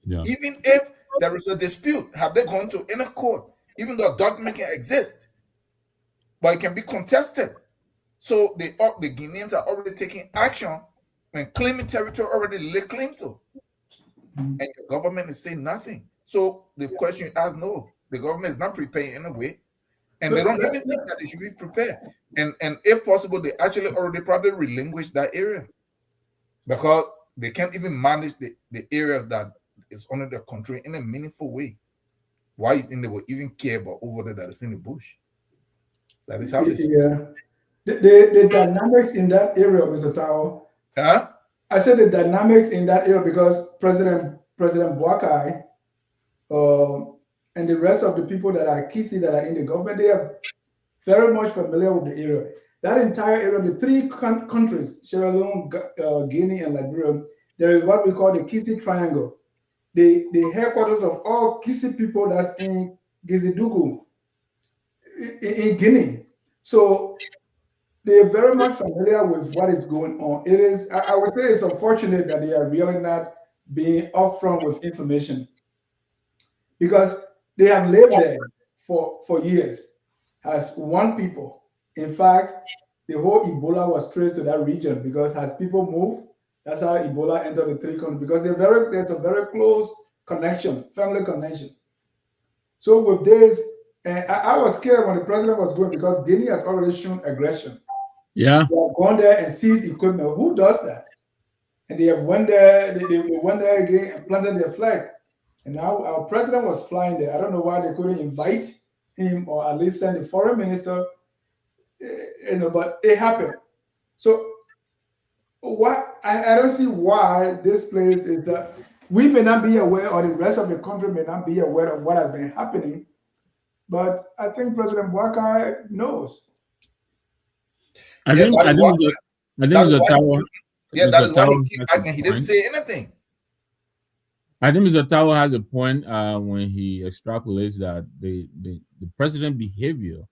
Yeah. Even if there is a dispute, have they gone to any court? Even though a document can exist, but it can be contested. So the Guineans are already taking action and claiming territory already laid claim to, and the government is saying nothing. So the question you ask, no, the government is not prepared in a way, and they don't even think that they should be prepared. And if possible, they actually already probably relinquish that area, because they can't even manage the areas that is under their control in a meaningful way. Why you think they will even care about over there that is in the bush? That is how they see. Yeah. The dynamics in that area, Mr. Tao. Huh? I said the dynamics in that area because President Boakai and the rest of the people that are Kisi that are in the government, they are very much familiar with the area. That entire area, the three countries, Sierra Leone, Guinea, and Liberia, there is what we call the Kisi Triangle. The headquarters of all Kisi people that's in Gizidugu, in Guinea. So they're very much familiar with what is going on. It is, I would say it's unfortunate that they are really not being upfront with information, because they have lived there for years as one people. In fact, the whole Ebola was traced to that region, because as people move, that's how Ebola entered the three countries, because there's a very close connection, family connection. So with this, And I was scared when the president was going because Guinea has already shown aggression. Yeah. They have gone there and seized equipment. Who does that? And they have went there, they went there again and planted their flag. And now our president was flying there. I don't know why they couldn't invite him or at least send the foreign minister, but it happened. So why I don't see why this place is we may not be aware or the rest of the country may not be aware of what has been happening, but I think President Waka knows. I Yeah, think that I is think why. Mr. I think That is Mr. why. Tower Yeah, that Mr. is why he Tower keep has a acting. He didn't point. say anything. I think Mr. Tower has a point when he extrapolates that the president behavior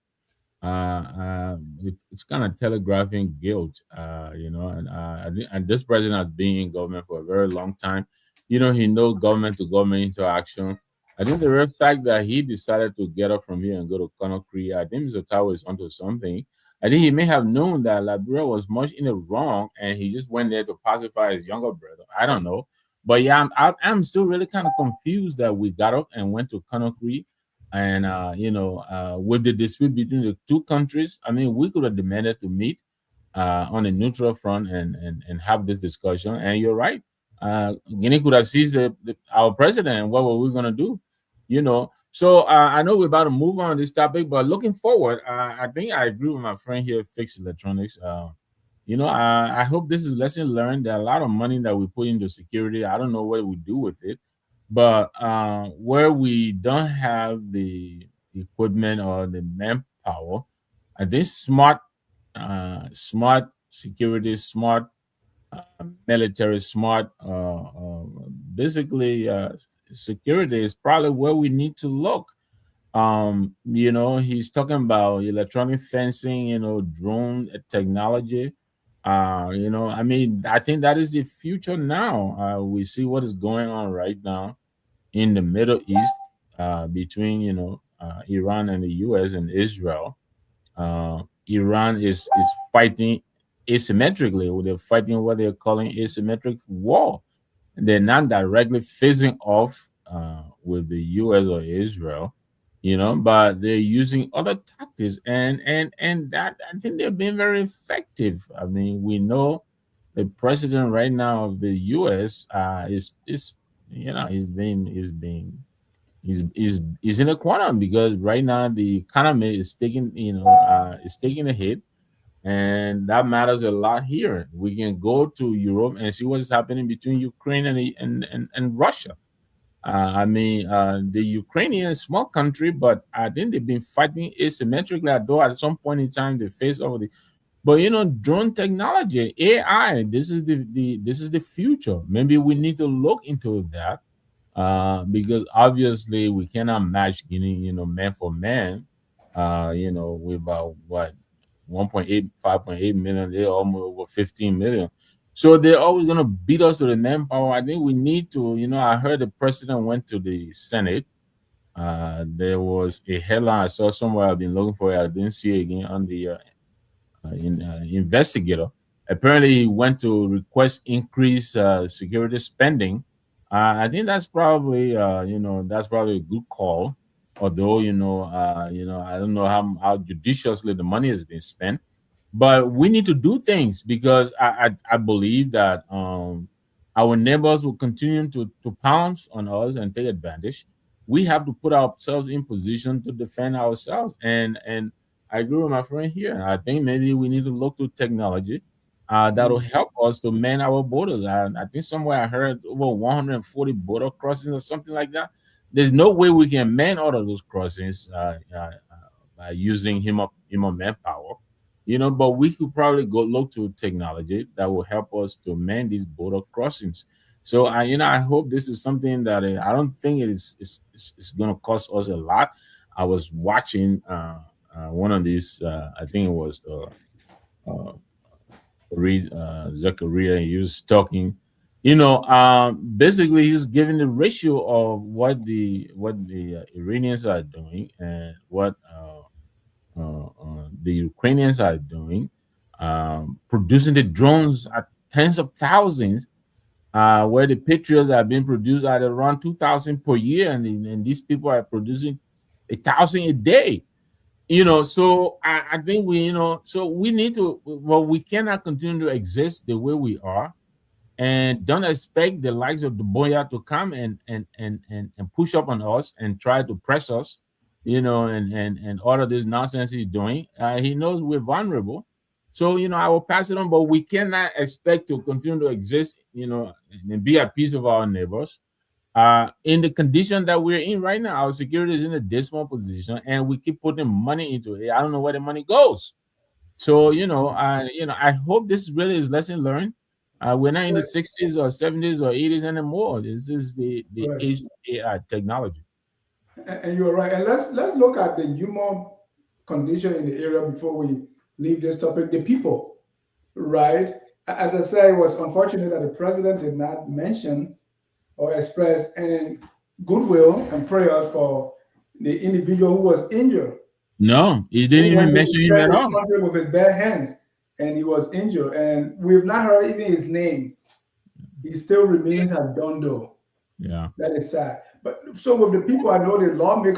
it's kind of telegraphing guilt, and this president has been in government for a very long time. He knows government to government interaction. I think the real fact that he decided to get up from here and go to Conakry, I think Mr. Tower is onto something. I think he may have known that Liberia was much in the wrong, and he just went there to pacify his younger brother. I don't know, but yeah, I'm still really kind of confused that we got up and went to Conakry and with the dispute between the two countries, I mean, we could have demanded to meet on a neutral front and have this discussion. And you're right, Guinea could have seized our president. And what were we going to do? So I know we're about to move on this topic, but looking forward, I think I agree with my friend here, Fixed Electronics. I hope this is lesson learned. There are a lot of money that we put into security. I don't know what we do with it, but where we don't have the equipment or the manpower, I think smart security, smart military, smart basically security is probably where we need to look. He's talking about electronic fencing, drone technology. I mean, I think that is the future now. We see what is going on right now in the Middle East, between Iran and the U.S. and Israel. Iran is fighting asymmetrically. They're fighting what they're calling asymmetric war. They're not directly facing off with the U.S. or Israel, but they're using other tactics, and that I think they've been very effective. I mean, we know the president right now of the U.S. Is he's in a quantum because right now the economy is taking a hit, and that matters a lot here. We can go to Europe and see what's happening between Ukraine and Russia. I mean, the Ukrainian is a small country, but I think they've been fighting asymmetrically. Though at some point in time they face over the, but drone technology, AI. This is the future. Maybe we need to look into that, because obviously we cannot match Guinea, man for man. With about what 1.8, 5.8 million, they're almost over 15 million. So they're always gonna beat us to the manpower. I think we need to, I heard the president went to the Senate. There was a headline I saw somewhere. I've been looking for it. I didn't see it again on the investigator. Apparently, he went to request increased security spending. I think that's probably a good call. Although I don't know how judiciously the money has been spent, but we need to do things because I believe that our neighbors will continue to pounce on us and take advantage. We have to put ourselves in position to defend ourselves, and I agree with my friend here. I think maybe we need to look to technology that'll help us to man our borders. I think somewhere I heard over 140 border crossings or something like that. There's no way we can man all of those crossings by using human manpower, but we could probably go look to technology that will help us to man these border crossings. So I hope this is something that I don't think it's going to cost us a lot. I was watching one of these. I think it was Zachariah. He was talking. Basically, he's giving the ratio of what the Iranians are doing and what the Ukrainians are doing, producing the drones at tens of thousands, where the Patriots are being produced at around 2,000 per year, and these people are producing 1,000 a day. So I think so we need to, well, we cannot continue to exist the way we are, and don't expect the likes of the Boya to come and push up on us and try to press us, and all of this nonsense he's doing. He knows we're vulnerable. So, I will pass it on, but we cannot expect to continue to exist, and be at peace with our neighbors. In the condition that we're in right now, our security is in a dismal position, and we keep putting money into it. I don't know where the money goes. So, I hope this really is lesson learned. We're not in the 60s or 70s or 80s anymore. This is the Right. age of AI technology. And you're right. And let's look at the human condition in the area before we leave this topic. The people, right? As I said, it was unfortunate that the president did not mention or express any goodwill and prayer for the individual who was injured. No, he didn't Who even went to mention him defend at his all. country with his bare hands, and he was injured. And we've not heard even his name. He still remains at Dondo. Yeah. That is sad. But so with the people, I know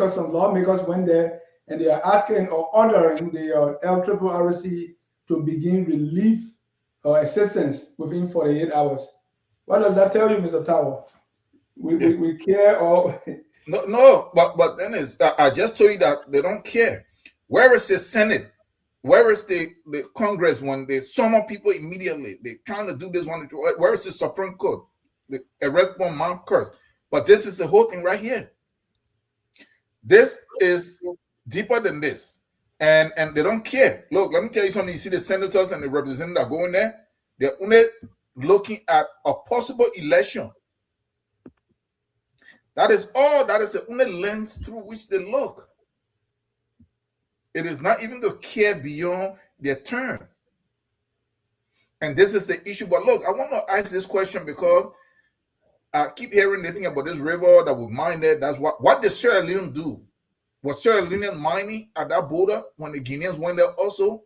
some lawmakers went there and they are asking or ordering the LRRC to begin relief assistance within 48 hours. What does that tell you, Mr. Tower? We care or No, but then I just told you that they don't care. Where is the Senate? Where is the Congress when they summon people immediately? They're trying to do this one. Where is the Supreme Court? The arrest one man curse. But this is the whole thing right here. This is deeper than this. And they don't care. Look, let me tell you something. You see the senators and the representatives that go in there, they're only looking at a possible election. That is all. That is the only lens through which they look. It is not even to care beyond their term. And this is the issue. But look, I want to ask this question because I keep hearing the thing about this river that we mined it. That's what did Sierra Leone do? Was Sierra Leone mining at that border when the Guineans went there also?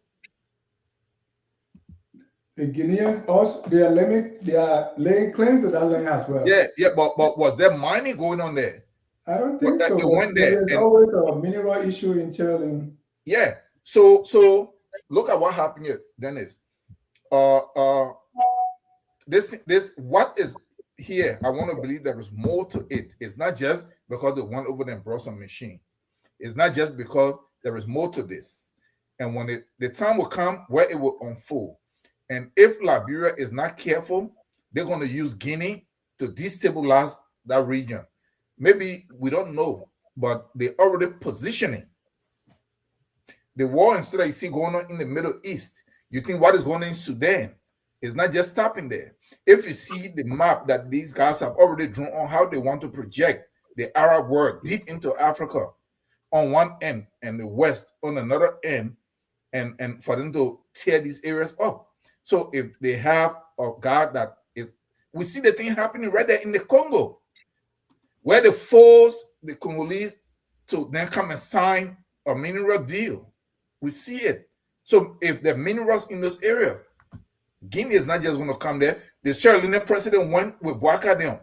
the Guineans also they are laying claim to that land as well. Yeah, but was there mining going on there? I don't think But so. they went there There's and- always a mineral issue in Sierra Leone. Yeah. So look at what happened here, Dennis. This what is here? I want to believe there is more to it. It's not just because they went over there and brought some machine. It's not just because there is more to this. And when the time will come where it will unfold, and if Liberia is not careful, they're going to use Guinea to destabilize that region. Maybe we don't know, but they're already positioning. The war instead that you see going on in the Middle East, you think what is going on in Sudan is not just stopping there. If you see the map that these guys have already drawn on how they want to project the Arab world deep into Africa on one end and the West on another end, and for them to tear these areas up. So if they have a God that is, we see the thing happening right there in the Congo, where they force the Congolese to then come and sign a mineral deal. We see it. So if the minerals in those areas, Guinea is not just going to come there. The Sierra Leone president went with Bouaka down.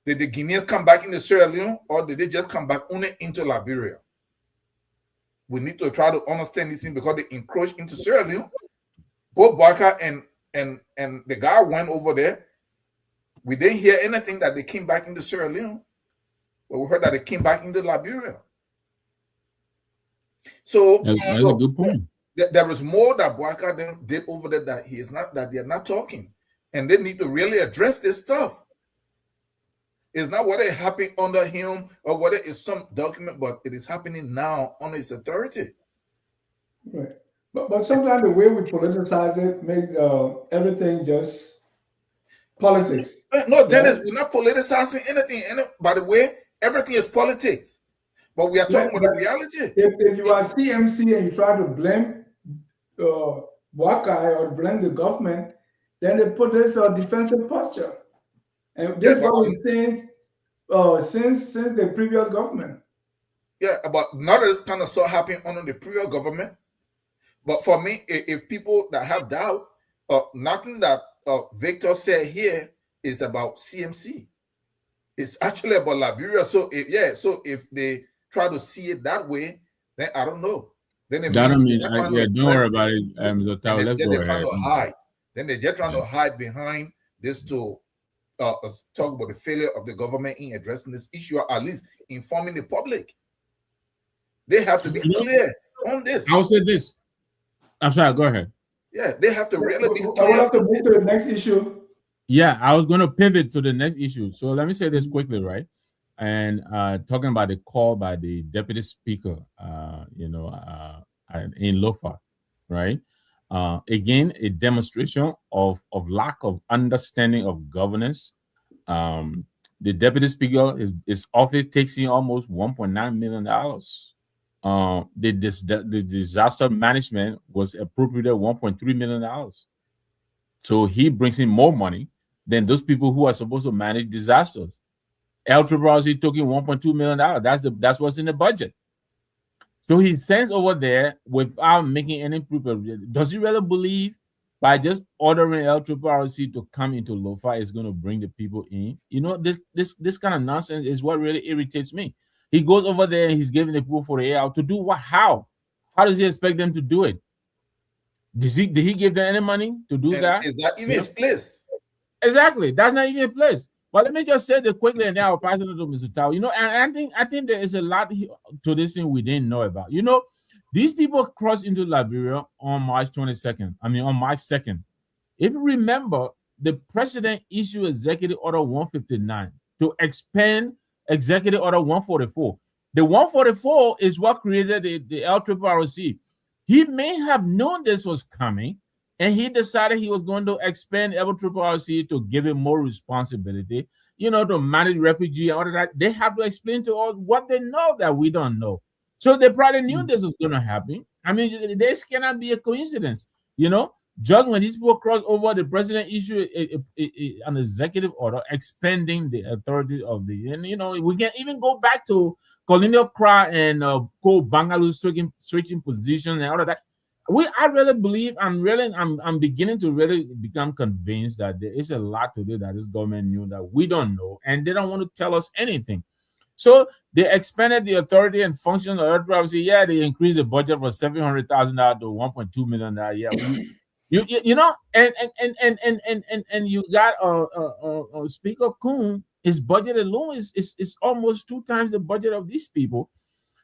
Did the Guineans come back into Sierra Leone, or did they just come back only into Liberia? We need to try to understand this thing because they encroached into Sierra Leone. Both Bouaka and the guy went over there. We didn't hear anything that they came back into Sierra Leone, but we heard that they came back into Liberia. So That's a good point. There is more that Bouaka did over there that they're not talking, and they need to really address this stuff. It's not whether it happened under him or whether it's some document, but it is happening now under his authority. Right. But sometimes the way we politicize it makes everything just politics. No, Dennis, we're not politicizing anything. By the way, everything is politics. But we are talking about the reality. If you are CMC and you try to blame Bouaka or blame the government, then they put this defensive posture. And this is what we've seen since the previous government. Yeah, but none of this kind of stuff happened under the previous government. But for me, if people that have doubt, nothing that Victor said here is about CMC. It's actually about Liberia. So if they try to see it that way, then I don't know. Then it That I means mean, they're trying to yeah, don't worry address about it, issue, Mr. Tao. and Let's then go they're trying ahead. to hide. Then they're just trying to hide behind this to talk about the failure of the government in addressing this issue, or at least informing the public. They have to be clear on this. I'll say this. I'm sorry, go ahead. Yeah, they have to really be I will clear. have to move to the next issue. Yeah, I was going to pivot to the next issue. So let me say this quickly, right? And talking about the call by the deputy speaker, in Lofa, right? Again, a demonstration of lack of understanding of governance. The deputy speaker, his office takes in almost $1.9 million. The disaster management was appropriated $1.3 million. So he brings in more money than those people who are supposed to manage disasters. LRRC took in $1.2 million. That's what's in the budget. So he sends over there without making any preparation. Does he really believe by just ordering LRRC to come into Lofa is going to bring the people in? You know, this kind of nonsense is what really irritates me. He goes over there and he's giving the people 48 hours to do what? How? How does he expect them to do it? Did he give them any money to do that? Is that even his place? Exactly. That's not even a place. But let me just say that quickly, and then I'll pass it to Mr. Tao. You know, and I think there is a lot to this thing we didn't know about. You know, these people crossed into Liberia on March 22nd. I mean, on March 2nd. If you remember, the president issued Executive Order 159 to expand Executive Order 144. The 144 is what created the LRRC. He may have known this was coming, and he decided he was going to expand LRRC to give him more responsibility, you know, to manage refugee and all of that. They have to explain to us what they know that we don't know. So they probably knew this was going to happen. I mean, this cannot be a coincidence, you know. Just when these people cross over, the president issued an executive order expanding the authority of and you know, we can even go back to Colonial Cry and Ko Bangalore switching positions and all of that. I really believe I'm beginning to really become convinced that there is a lot to do that this government knew that we don't know, and they don't want to tell us anything. So they expanded the authority and functions of LRRC. Yeah, they increased the budget from $700,000 to $1.2 million. Yeah, you know, and you got Speaker Kuhn. His budget alone is almost 2 times the budget of these people.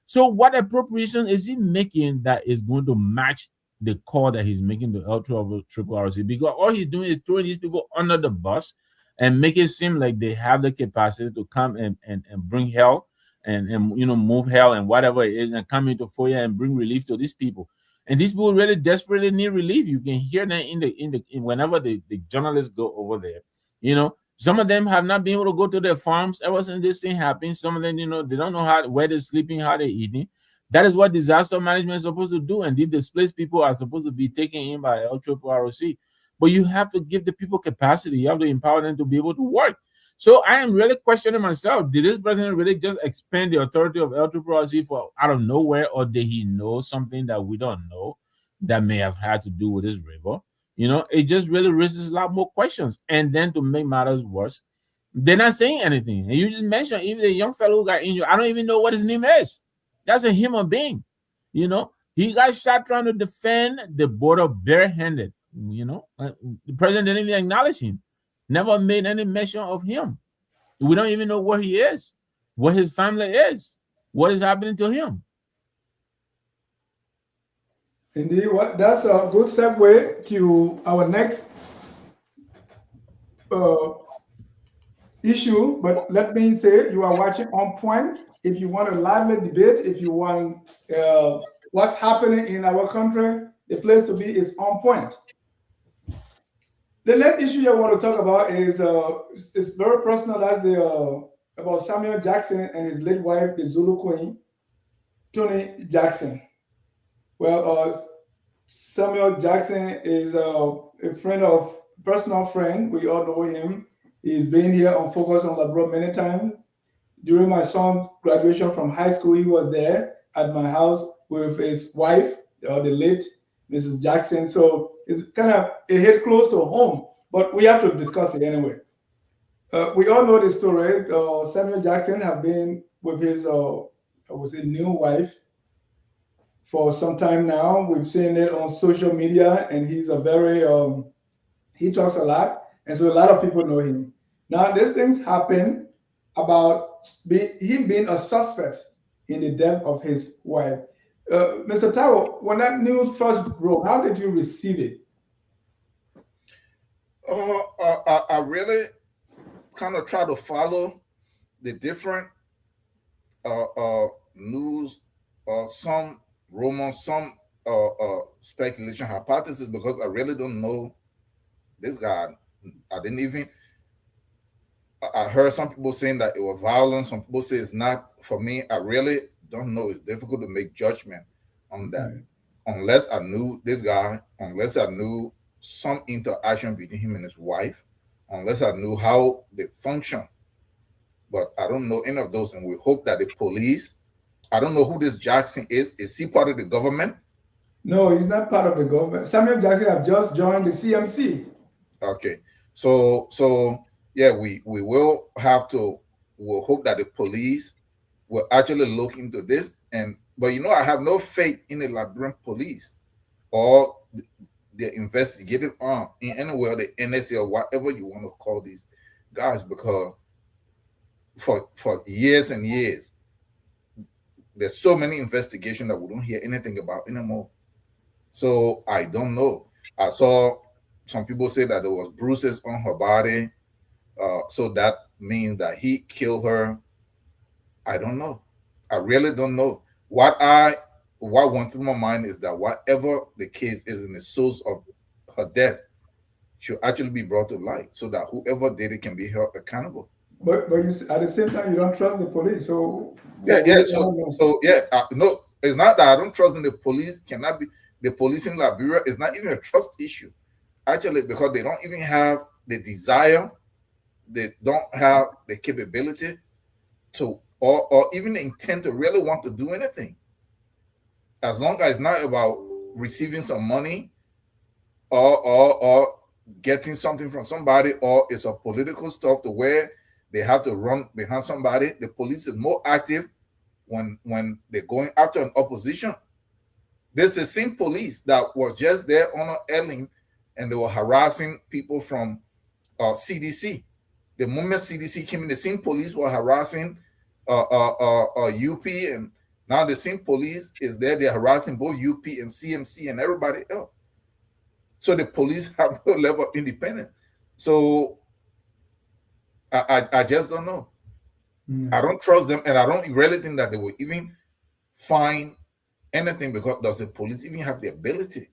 So what appropriation is he making that is going to match the call that he's making to LRRC? Because all he's doing is throwing these people under the bus and make it seem like they have the capacity to come and bring help and you know, move hell and whatever it is, and come into FOIA and bring relief to these people. And these people really desperately need relief. You can hear that whenever the journalists go over there. You know, some of them have not been able to go to their farms ever since this thing happened. Some of them, you know, they don't know where they're sleeping, how they're eating. That is what disaster management is supposed to do. And these displaced people are supposed to be taken in by LRRC. But you have to give the people capacity. You have to empower them to be able to work. So I am really questioning myself. Did this president really just expand the authority of LRRC for out of nowhere, or did he know something that we don't know that may have had to do with this river? You know, it just really raises a lot more questions. And then to make matters worse, they're not saying anything. And you just mentioned even the young fellow who got injured. I don't even know what his name is. That's a human being. You know, he got shot trying to defend the border barehanded. You know, the president didn't even acknowledge him. Never made any mention of him. We don't even know where he is, what his family is, what is happening to him. Indeed, that's a good segue to our next issue. But let me say, you are watching On Point. If you want a lively debate, if you want what's happening in our country, the place to be is On Point. The next issue I want to talk about is it's very personal. That's about Samuel Jackson and his late wife, the Zulu Queen, Tony Jackson. Well, Samuel Jackson is a personal friend. We all know him. He's been here on Focus on Labrador many times. During my son's graduation from high school, he was there at my house with his wife, the late Mrs. Jackson. So it's kind of, it hit close to home, but we have to discuss it anyway. We all know the story. Samuel Jackson have been with his I would say, new wife for some time now. We've seen it on social media, and he's a very he talks a lot, and so a lot of people know him. Now, these things happen about him being a suspect in the death of his wife. Mr. Taro, when that news first broke, how did you receive it? I really kind of try to follow the different news, some rumors, some speculation, hypothesis, because I really don't know this guy. I didn't even. I heard some people saying that it was violent. Some people say it's not. For me, I really don't know. It's difficult to make judgment on that unless I knew this guy, unless I knew some interaction between him and his wife, unless I knew how they function. But I don't know any of those, and we hope that the police. I don't know who this Jackson is. Is he part of the government? No, he's not part of the government. Samuel Jackson have just joined the CMC. Okay, so yeah, we will have to. We'll hope that the police will actually look into this. But I have no faith in the Liberian police or the investigative arm in any way, the NSA or whatever you want to call these guys, because for years and years, there's so many investigations that we don't hear anything about anymore. So I don't know. I saw some people say that there was bruises on her body. So that means that he killed her. I don't know. I really don't know. What went through my mind is that whatever the case is in the source of her death should actually be brought to light so that whoever did it can be held accountable. But you, at the same time, you don't trust the police. So no, it's not that I don't trust in the police. Cannot be the police in Liberia is not even a trust issue, actually, because they don't even have the desire, they don't have the capability to, or even the intent to really want to do anything. As long as it's not about receiving some money or getting something from somebody, or it's a political stuff to where they have to run behind somebody. The police is more active when they're going after an opposition. There's the same police that was just there on Ellen, and they were harassing people from CDC. The moment CDC came in, the same police were harassing UP, and now the same police is there. They're harassing both UP and CMC and everybody else. So the police have no level of independence. So I just don't know. I don't trust them, and I don't really think that they will even find anything, because does the police even have the ability?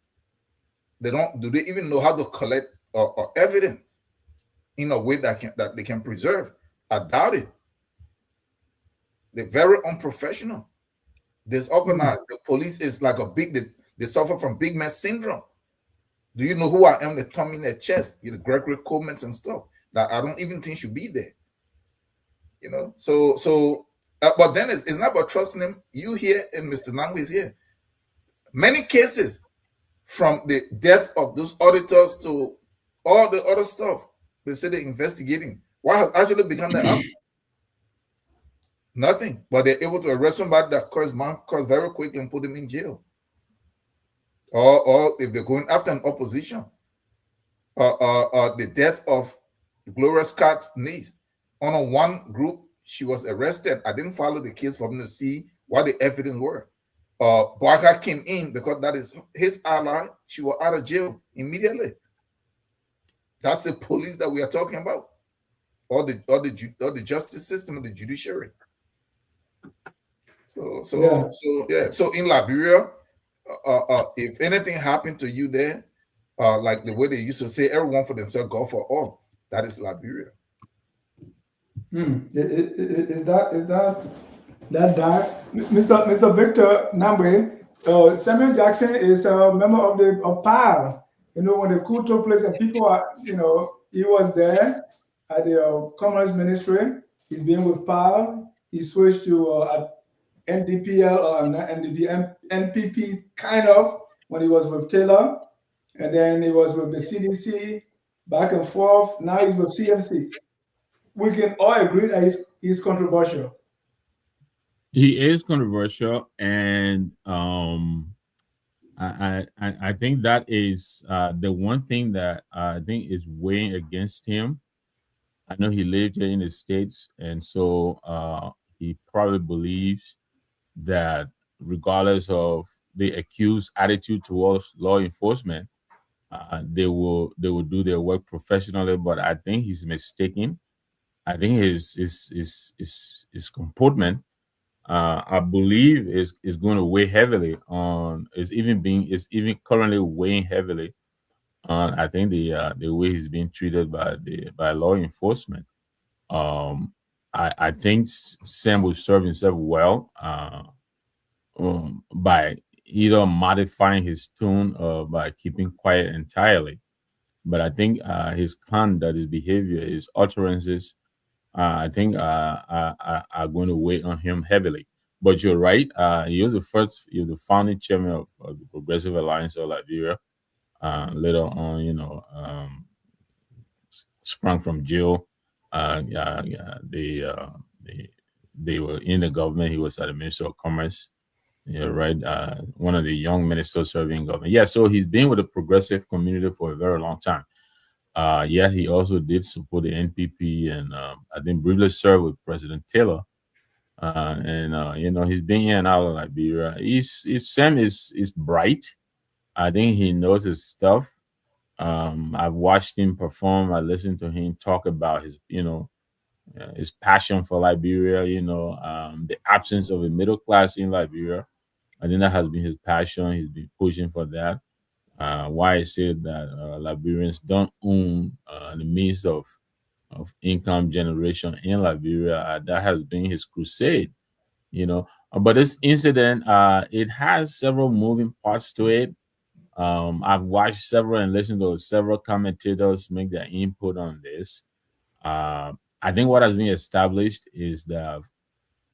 They don't. Do they even know how to collect evidence in a way that they can preserve? I doubt it. They're very unprofessional, disorganized. The police is like they suffer from big man syndrome. Do you know who I am? They thumb in their chest, Gregory Coleman and stuff that I don't even think should be there. But then it's not about trusting him. You here and Mr. Nangwe is here. Many cases, from the death of those auditors to all the other stuff, they say they're investigating. What has actually become the outcome? Nothing. But they're able to arrest somebody that caused very quickly and put them in jail. Or if they're going after an opposition, the death of Gloria Scott's niece. On one group, she was arrested. I didn't follow the case for them to see what the evidence were. Barker came in because that is his ally. She was out of jail immediately. That's the police that we are talking about, or the justice system, the judiciary. So in Liberia, if anything happened to you there, like the way they used to say, everyone for themselves, God for all. That is Liberia. Is that dark? Mr. Victor Nambwe, Samuel Jackson is a member of PAL. When the coup took place and people are, he was there at the Commerce Ministry. He's been with PAL. He switched to NDPL or not NDP, NPP kind of when he was with Taylor, and then he was with the CDC back and forth. Now he's with CMC. We can all agree that he's controversial. He is controversial, and I think that is the one thing that I think is weighing against him. I know he lived here in the States, and so he probably believes that regardless of the accused attitude towards law enforcement, they will do their work professionally. But I think he's mistaken. I think his comportment, I believe, is going to weigh heavily on is even currently weighing heavily on, I think, the way he's being treated by law enforcement. Um, I think Sam will serve himself well by either modifying his tone or by keeping quiet entirely. But I think his conduct, his behavior, his utterances, I think are going to weigh on him heavily. But you're right. He was the founding chairman of the Progressive Alliance of Liberia. Later on, sprung from jail. Yeah, they were in the government. He was at the Ministry of Commerce. Yeah, right. One of the young ministers serving in government. Yeah, so he's been with the progressive community for a very long time. Yeah, he also did support the NPP, and I think briefly served with President Taylor. And he's been in and out of Liberia. Sam is bright. I think he knows his stuff. I've watched him perform. I listened to him talk about his passion for Liberia. The absence of a middle class in Liberia. I think that has been his passion. He's been pushing for that. Why I said that Liberians don't own the means of income generation in Liberia. That has been his crusade. But this incident, it has several moving parts to it. I've watched several and listened to several commentators make their input on this. I think what has been established is that,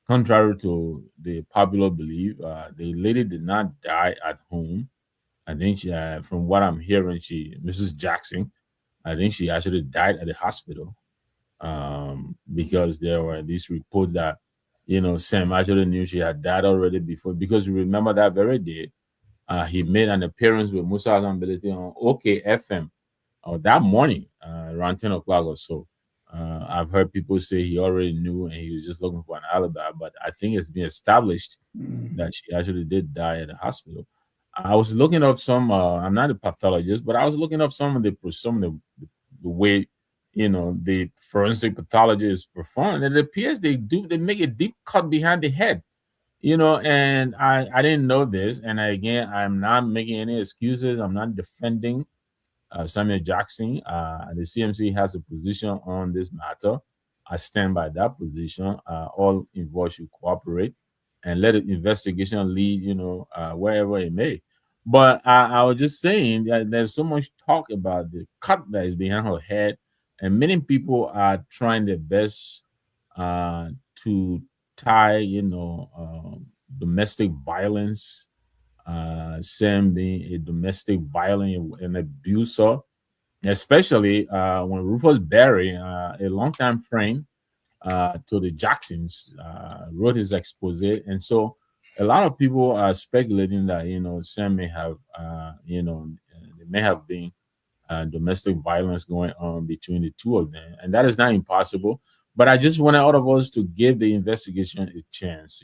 contrary to the popular belief, the lady did not die at home. I think from what I'm hearing, Mrs. Jackson, I think she actually died at the hospital, because there were these reports that Sam actually knew she had died already before. Because you remember that very day, he made an appearance with Musa Ability on OKFM that morning, around 10 o'clock or so. I've heard people say he already knew and he was just looking for an alibi, but I think it's been established that she actually did die at the hospital. I was looking up some. I'm not a pathologist, but I was looking up the way the forensic pathologists perform. And it appears they make a deep cut behind the head. And I didn't know this. And again, I'm not making any excuses. I'm not defending Samuel Jackson. The CMC has a position on this matter. I stand by that position. All involved should cooperate and let the investigation lead, wherever it may. But I was just saying that there's so much talk about the cut that is behind her head, and many people are trying their best to tie, domestic violence, Sam being a domestic violent and abuser, especially when Rufus Berry, a longtime friend to the Jacksons, wrote his expose. And so a lot of people are speculating that, Sam may have, there may have been domestic violence going on between the two of them. And that is not impossible. But I just wanted all of us to give the investigation a chance.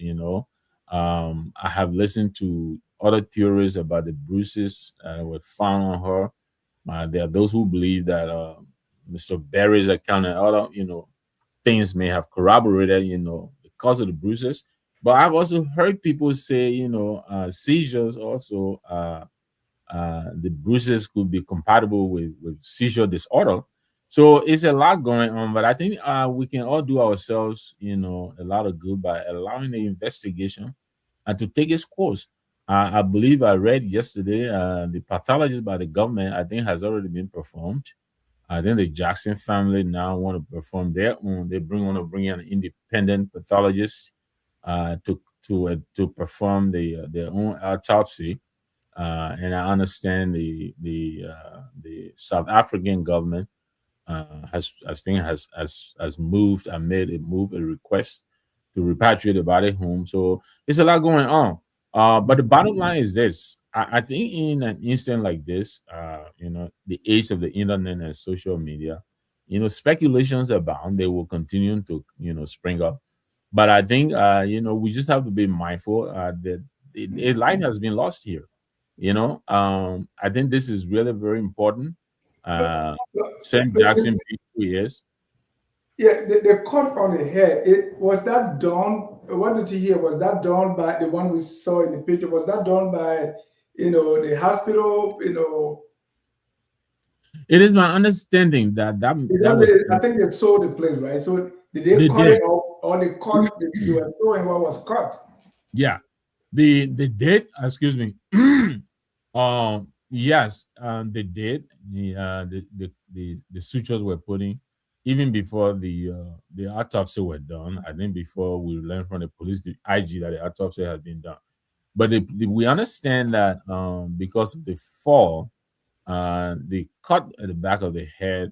I have listened to other theories about the bruises that were found on her. There are those who believe that Mr. Berry's account and other, things may have corroborated, the cause of the bruises. But I've also heard people say, seizures also, the bruises could be compatible with seizure disorder. So it's a lot going on, but I think we can all do ourselves, a lot of good by allowing the investigation to take its course. I believe I read yesterday the pathologist by the government, I think, has already been performed. I think the Jackson family now want to perform their own. They want to bring in an independent pathologist to perform their own autopsy. And I understand the South African government has moved a request repatriate the body home. So there's a lot going on. But the bottom line is this: I think in an instant like this, the age of the internet and social media, speculations abound. They will continue to spring up. But I think we just have to be mindful that a life has been lost here. I think this is really very important. Sam Jackson, yes. Yeah, the cut on the head, it was that done. What did you hear? Was that done by the one we saw in the picture? Was that done by, the hospital? It is my understanding that was I think they sold the place, right? So did they cut did. it or they cut? They were showing what was cut. Yeah, the date. Excuse me. Yes, they did. The sutures were putting even before the autopsy were done. I think before we learned from the police, the IG, that the autopsy has been done. But we understand that because of the fall, the cut at the back of the head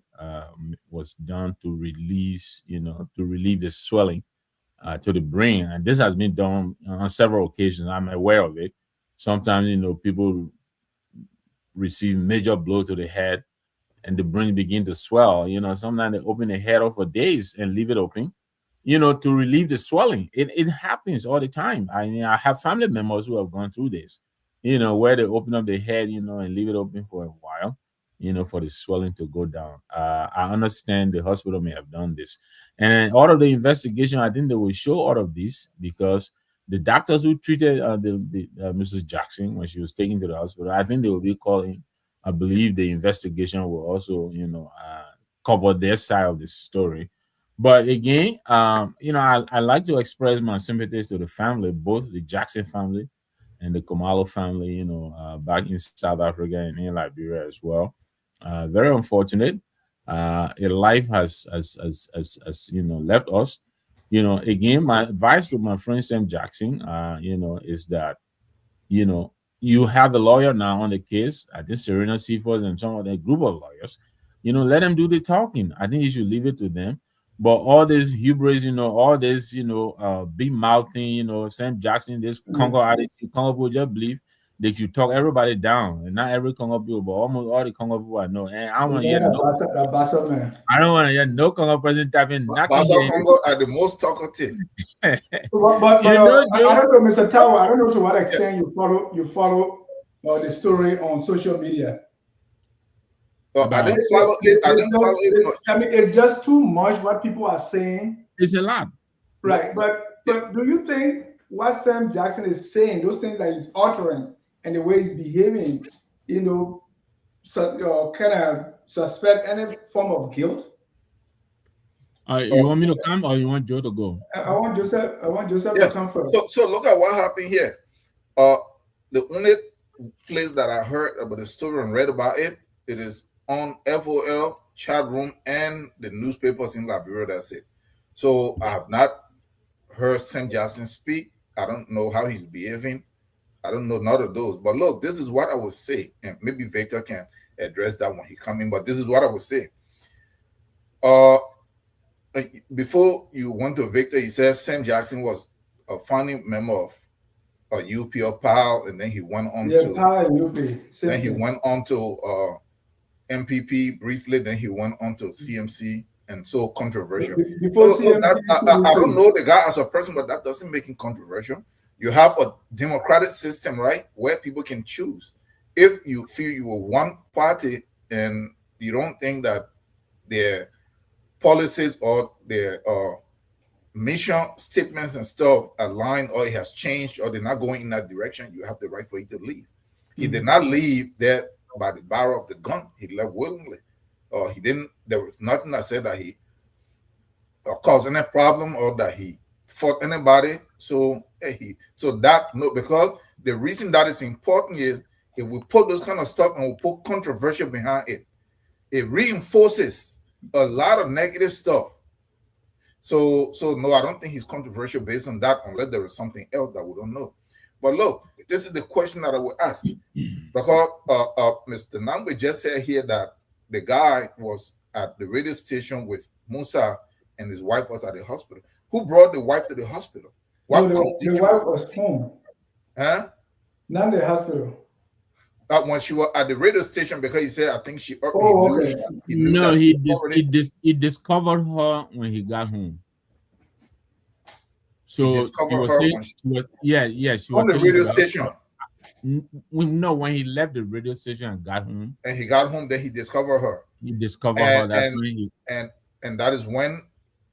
was done to release, to relieve the swelling to the brain, and this has been done on several occasions. I'm aware of it. Sometimes, people receive major blow to the head and the brain begin to swell. Sometimes they open the head up for days and leave it open, to relieve the swelling. It happens all the time. I mean, I have family members who have gone through this, where they open up the head, and leave it open for a while, for the swelling to go down. I understand the hospital may have done this. And out of the investigation, I think they will show all of this because the doctors who treated the Mrs. Jackson when she was taken to the hospital, I think they will be calling. I believe the investigation will also, cover their side of the story. But again, I like to express my sympathies to the family, both the Jackson family and the Komalo family, back in South Africa and in Liberia as well. Very unfortunate. A life has left us. Again, my advice to my friend Sam Jackson, is that you have the lawyer now on the case. I think Serena Seaforth and some of that group of lawyers, let them do the talking. I think you should leave it to them. But all this hubris, all this, big mouthing, Sam Jackson, this Congo attitude, Congo people just believe that you talk everybody down, and not every Congo people, but almost all the Congo people I know. And I don't want to hear I don't want to hear no Congo person typing nothing. Congo are the most talkative. But I don't know, Mr. Tower. I don't know to what extent you follow the story on social media. I didn't follow it. I didn't follow it much. I mean, it's just too much what people are saying. It's a lot, right? But do you think what Sam Jackson is saying, those things that he's uttering, and the way he's behaving, kind of suspect any form of guilt? You want me to come, or you want Joe to go? I want Joseph to come first. So look at what happened here. The only place that I heard about the story and read about it is on FOL chat room and the newspapers in Liberia. That's it. So I have not heard Sam Jackson speak. I don't know how he's behaving. I don't know none of those. But look, this is what I would say, and maybe Victor can address that when he comes in. But this is what I would say. Before you went to Victor, he says Sam Jackson was a founding member of UP or PAL, and then he went on to PAL and UP. Then he went on to MPP briefly. Then he went on to CMC, and so controversial. I don't know the guy as a person, but that doesn't make him controversial. You have a democratic system, right, where people can choose. If you feel you are one party and you don't think that their policies or their mission statements and stuff align, or it has changed, or they're not going in that direction, you have the right for you to leave. He did not leave there by the barrel of the gun. He left willingly. He didn't. There was nothing that said that he caused any problem or that he fought anybody. So because the reason that is important is if we put those kind of stuff and we put controversial behind it, it reinforces a lot of negative stuff. So no, I don't think he's controversial based on that, unless there is something else that we don't know. But look, this is the question that I would ask, because Mr. Nangwe just said here that the guy was at the radio station with Musa and his wife was at the hospital. Who brought the wife to the hospital? No, What the condition? wife was home, Huh? not the hospital. When she was at the radio station, because he said, I think he Oh, knew, okay. he knew No, that she already, he discovered her when he got home. he So he discovered was her saying, when she, she was from the taking radio care of station. her. No, when he left the radio station and got home, And he got home, then he discovered her. he discovered And her. That's when he, and that is when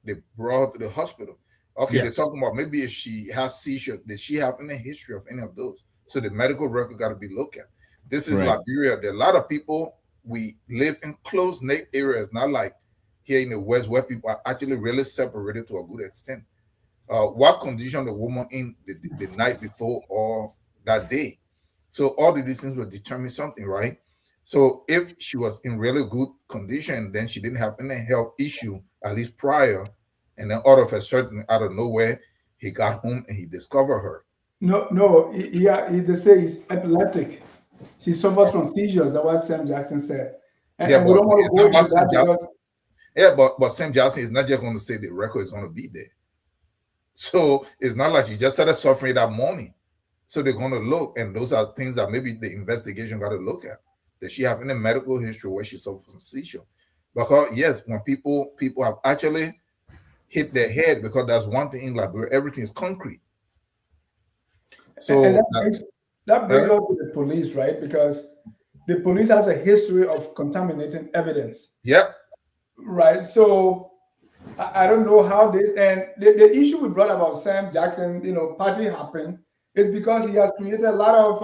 they brought her to the hospital. Okay, they're yes, talking about maybe if she has seizure, did she have any history of any of those? So the medical record got to be looked at. This is correct. Liberia. There are a lot of people, we live in close-knit areas, not like here in the West where people are actually really separated to a good extent. What condition the woman in the night before or that day? So all of these things will determine something, right? So if she was in really good condition, then she didn't have any health issue, at least prior, and then out of a sudden, out of nowhere, he got home and he discovered her. No, they say he's epileptic. She suffers from seizures. That's what Sam Jackson said. Yeah, And we but don't want to go into that because but Sam Jackson is not just going to say the record is going to be there. So it's not like she just started suffering that morning. So they're going to look, and those are things that maybe the investigation got to look at. Does she have any medical history where she suffers from seizure? Because yes, when people have actually hit their head, because that's one thing in Liberia, everything is concrete. So and that brings us to the police, right? Because the police has a history of contaminating evidence. Yep. Right. So I don't know how this, and the issue we brought about Sam Jackson, party hopping, is because he has created a lot of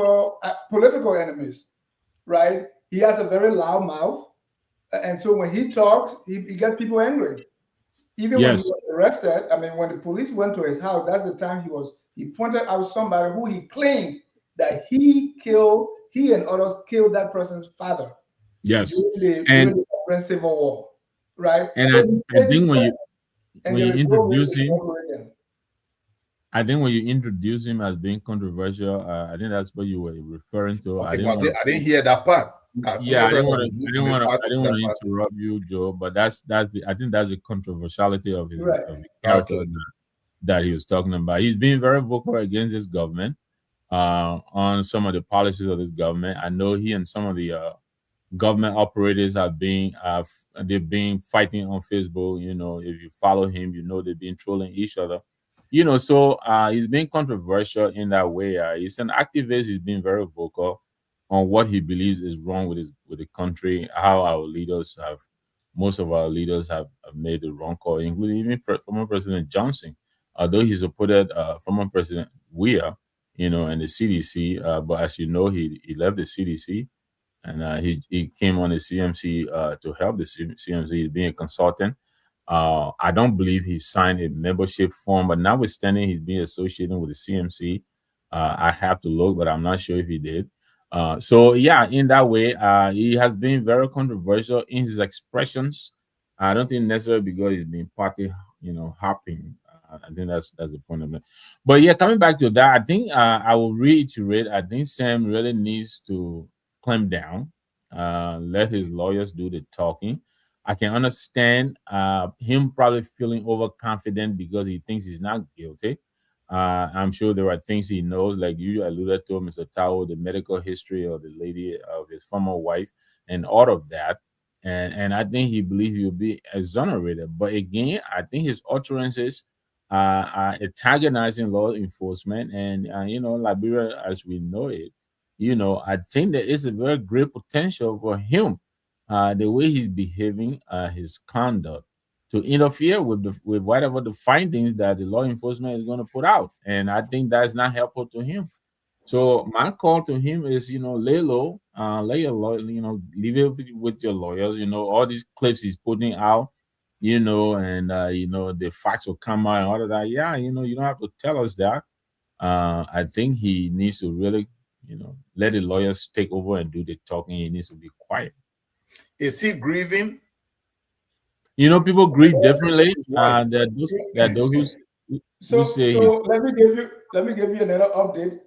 political enemies, right? He has a very loud mouth. And so when he talks, he gets people angry. Even when he was arrested, I mean, when the police went to his house, that's the time he pointed out somebody who he claimed that he and others killed that person's father. Yes. During the French Civil War, right? And so I think when you introduce him, I think when you introduce him as being controversial, I think that's what you were referring to. Okay, I didn't hear that part. I didn't want to interrupt you, Joe, but I think that's the controversiality of his, right. of his character that he was talking about. He's being very vocal against this government on some of the policies of this government. I know he and some of the government operators they've been fighting on Facebook. If you follow him, they've been trolling each other. So he's being controversial in that way. He's an activist. He's been very vocal on what he believes is wrong with the country, how most of our leaders have made the wrong call, including even former President Johnson, although he supported former President Weah, and the CDC. But as you know, he left the CDC and he came on the CMC to help the CMC. He's being a consultant. I don't believe he signed a membership form, but notwithstanding he's being associated with the CMC, I have to look, but I'm not sure if he did. So yeah, in that way, he has been very controversial in his expressions. I don't think necessarily because he's been party, hopping. I think that's the point of it. But yeah, coming back to that, I think I will reiterate. I think Sam really needs to clamp down, let his lawyers do the talking. I can understand him probably feeling overconfident because he thinks he's not guilty. I'm sure there are things he knows, like you alluded to, Mr. Tao, the medical history of the lady, of his former wife, and all of that. And I think he believes he'll be exonerated. But again, I think his utterances are antagonizing law enforcement. And, Liberia, as we know it, I think there is a very great potential for him, the way he's behaving, his conduct, to interfere with whatever the findings that the law enforcement is going to put out, and I think that's not helpful to him. So my call to him is, lay low, lay your law, leave it with your lawyers. All these clips he's putting out, and the facts will come out and all of that. Yeah, you don't have to tell us that. I think he needs to really, let the lawyers take over and do the talking. He needs to be quiet. Is he grieving? People grieve differently. There are those who say. So let me give you another update.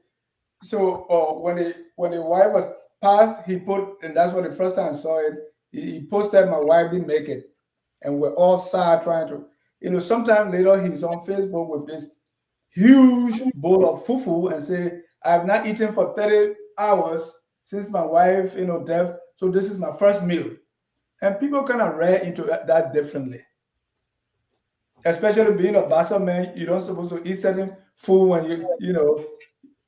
So when the wife was passed, he put, and that's when the first time I saw it. He posted, "My wife didn't make it," and we're all sad trying to. sometime later he's on Facebook with this huge bowl of fufu and say, I have not eaten for 30 hours since my wife, death. So this is my first meal. And people kind of read into that differently. Especially being a Bassa man, you don't supposed to eat certain food when I thought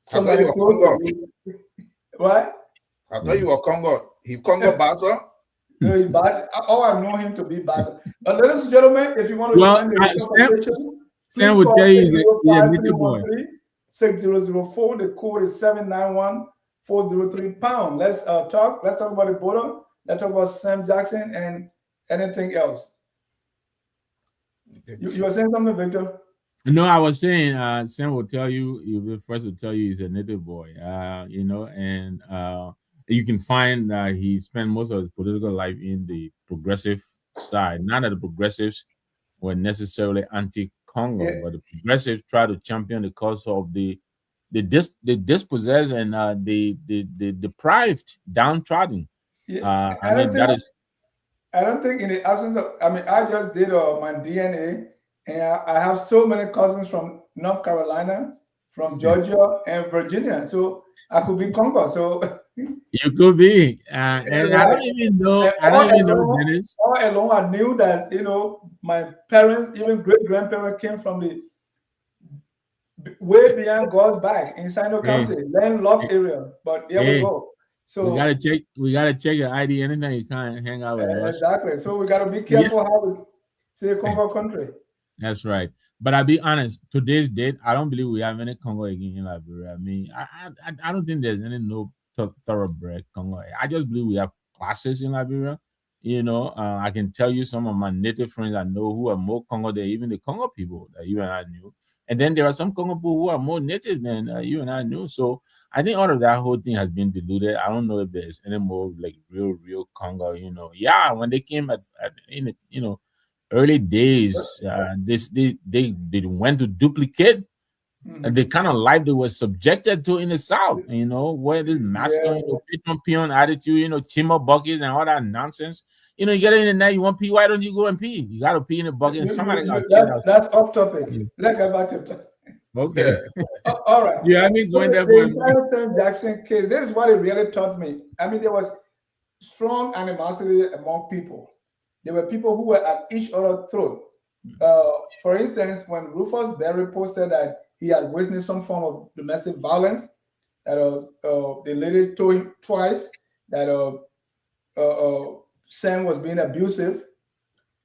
somebody you were close Congo. to you. What? I thought you were Congo. He Congo Basa. No, he's bad. Oh, I know him to be Bassa. But ladies and gentlemen, if you want to Well, join the conversation, please Sam would call tell you he's a native boy. 605-313-6004. The code is 791-403 #. Let's talk. Let's talk about the border. Let's talk about Sam Jackson and anything else. Okay. You were saying something, Victor? No, I was saying Sam will tell you, he'll be first to tell you he's a native boy. And you can find he spent most of his political life in the progressive side. None of the progressives were necessarily anti-Congo, Yeah. but the progressives try to champion the cause of the dispossessed and the deprived, downtrodden. Yeah. I mean, that is I don't think in the absence of, I just did my DNA, and I have so many cousins from North Carolina, from Georgia, and Virginia. So I could be Congo. So you could be, and I don't even know. I don't even know, Dennis. All along, I knew that my parents, even great grandparents, came from the way beyond God's back in Sino County, landlocked area. But here we go. So we gotta check your ID. Anytime you can't hang out with us. Exactly. So we gotta be careful how we say Congo country. That's right. But I'll be honest, today's date, I don't believe we have any Congo again in Liberia. I mean, I don't think there's any thoroughbred Congo. I just believe we have classes in Liberia. I can tell you some of my native friends I know who are more Congo than even the Congo people that you and I knew. And then there are some Congo people who are more native than you and I knew. So I think all of that whole thing has been diluted. I don't know if there's any more like real Congo. Yeah, when they came early days, they went to duplicate the kind of life they were subjected to in the South. Where this masculine, peon attitude, chimmer buckets and all that nonsense. You get in the night, you want pee. Why don't you go and pee? You got to pee in the bucket. And somebody got to that's off topic. Let's get back to topic. Okay. All right. Yeah, I mean, going there the for entire Sam Jackson case. This is what it really taught me. I mean, there was strong animosity among people. There were people who were at each other's throat. For instance, when Rufus Berry posted that he had witnessed some form of domestic violence, that was the lady told him twice that Sam was being abusive,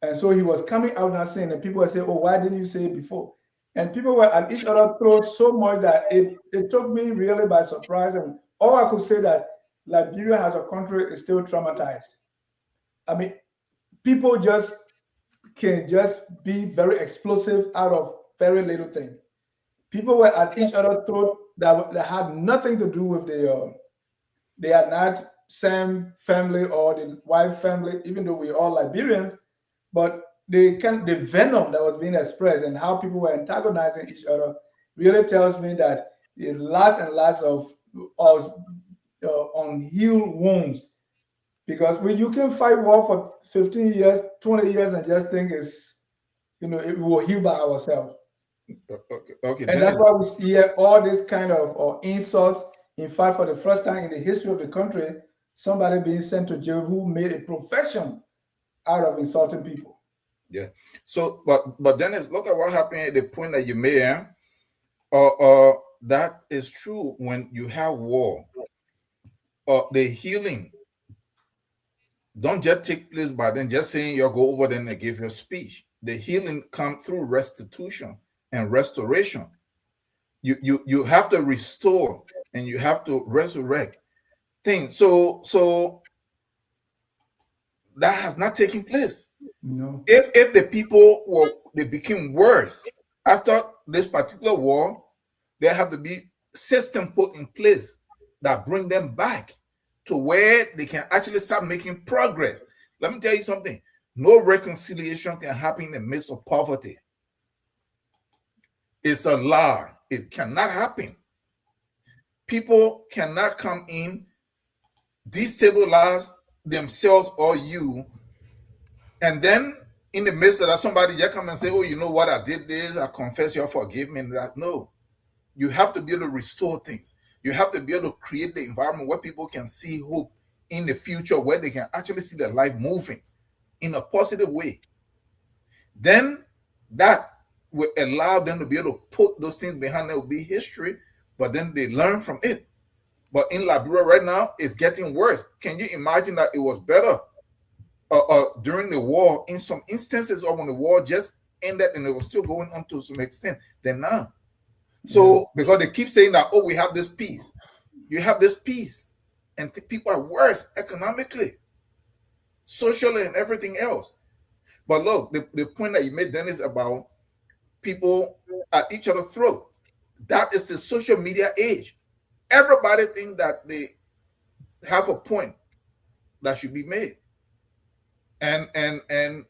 and so he was coming out now saying, and people were saying, "Oh, why didn't you say it before?" And people were at each other's throats so much that it took me really by surprise. And all I could say that Liberia as a country is still traumatized. I mean, people just can just be very explosive out of very little thing. People were at each other's throat that had nothing to do with they had not Sam family or the wife family, even though we're all Liberians, but the venom that was being expressed and how people were antagonizing each other really tells me that there's lots and lots of unhealed wounds. Because when you can fight war for 15 years, 20 years, and just think it will heal by ourselves. Okay. And that's why we hear all this kind of insults. In fact, for the first time in the history of the country, somebody being sent to jail who made a profession out of insulting people. Yeah. So, but Dennis, look at what happened at the point that you made. That is true when you have war. The healing don't just take place by then just saying you go over there and give your speech. The healing comes through restitution and restoration. You have to restore and you have to resurrect things. So that has not taken place. No. If the people they became worse after this particular war, there have to be system put in place that bring them back to where they can actually start making progress. Let me tell you something. No reconciliation can happen in the midst of poverty. It's a lie. It cannot happen. People cannot come in, destabilize themselves or you, and then in the midst of that, somebody just come and say, oh, you know what, I did this, I confess, you forgive me. And that. No, you have to be able to restore things. You have to be able to create the environment where people can see hope in the future, where they can actually see their life moving in a positive way. Then that will allow them to be able to put those things behind. There will be history, but then they learn from it. But in Liberia right now, it's getting worse. Can you imagine that it was better during the war, in some instances, or when the war just ended and it was still going on to some extent, than now? So, because they keep saying that, oh, we have this peace. You have this peace, and people are worse economically, socially, and everything else. But look, the point that you made, Dennis, about people at each other's throat, that is the social media age. Everybody thinks that they have a point that should be made. And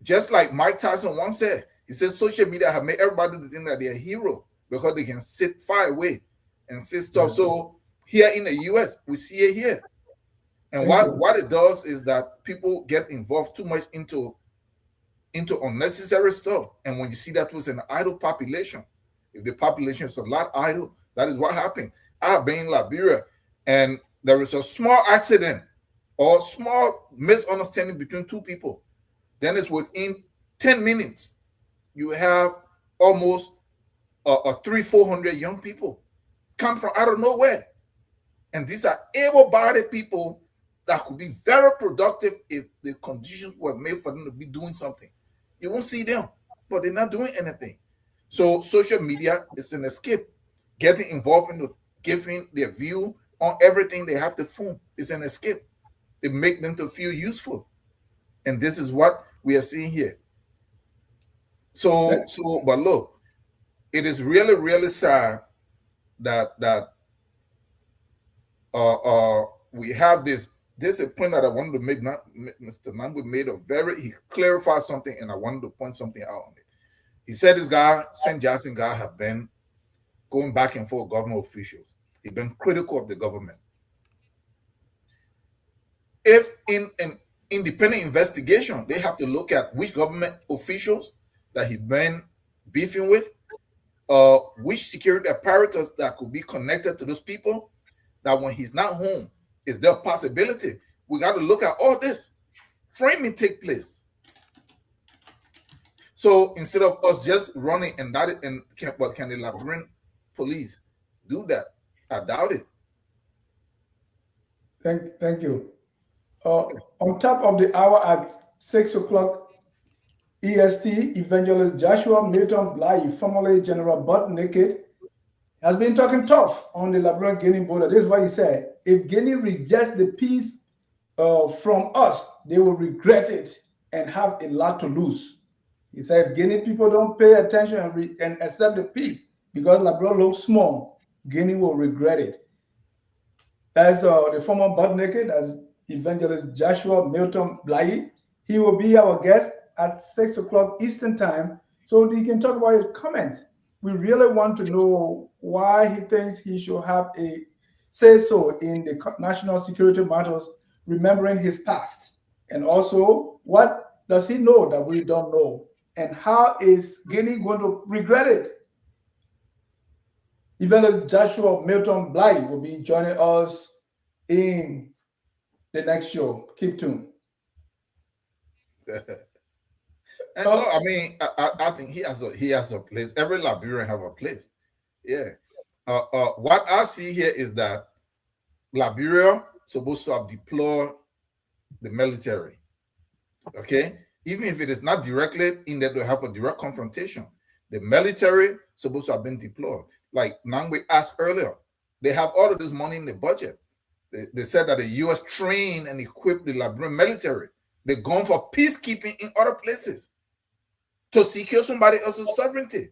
just like Mike Tyson once said, he says social media have made everybody think that they're a hero because they can sit far away and say stuff. So here in the US, we see it here. And what it does is that people get involved too much into unnecessary stuff. And when you see that was an idle population, if the population is a lot idle, that is what happened. I have been in Liberia, and there is a small accident or small misunderstanding between two people. Then it's within 10 minutes, you have almost 300-400 young people come from out of nowhere. And these are able-bodied people that could be very productive if the conditions were made for them to be doing something. You won't see them, but they're not doing anything. So social media is an escape. Getting involved in giving their view on everything they have to phone is an escape. It makes them to feel useful. And this is what we are seeing here. So, but look, it is really, really sad that we have this. There's a point that I wanted to make. Mr. Nangwe made he clarified something, and I wanted to point something out on it. He said this guy, St. Jackson guy, have been going back and forth with government officials. He's been critical of the government. If in an independent investigation, they have to look at which government officials that he's been beefing with, which security apparatus that could be connected to those people, that when he's not home, is there a possibility? We got to look at all this. Framing take place. So instead of us just running and that, but can the Liberian police do that? I doubt it. Thank you. On top of the hour at 6 o'clock EST, Evangelist Joshua Milton Bly, formerly General Butt Naked, has been talking tough on the Liberia-Guinea border. This is what he said. If Guinea rejects the peace from us, they will regret it and have a lot to lose. He said, if Guinea people don't pay attention and accept the peace, because Liberia looks small, Guinea will regret it. As the former Butt Naked, as Evangelist Joshua Milton Bly, he will be our guest at 6 o'clock Eastern Time, so he can talk about his comments. We really want to know why he thinks he should have a say-so in the national security matters, remembering his past. And also, what does he know that we don't know? And how is Guinea going to regret it? Evangelist Joshua Milton Bly will be joining us in the next show. Keep tuned. And no, I mean, I think he has a place. Every Liberian have a place. Yeah. What I see here is that Liberia supposed to have deployed the military. Okay, even if it is not directly in that they have a direct confrontation, the military supposed to have been deployed. Like Nangwe asked earlier, they have all of this money in the budget. They said that the U.S. trained and equipped the Liberian military. They're going for peacekeeping in other places to secure somebody else's sovereignty.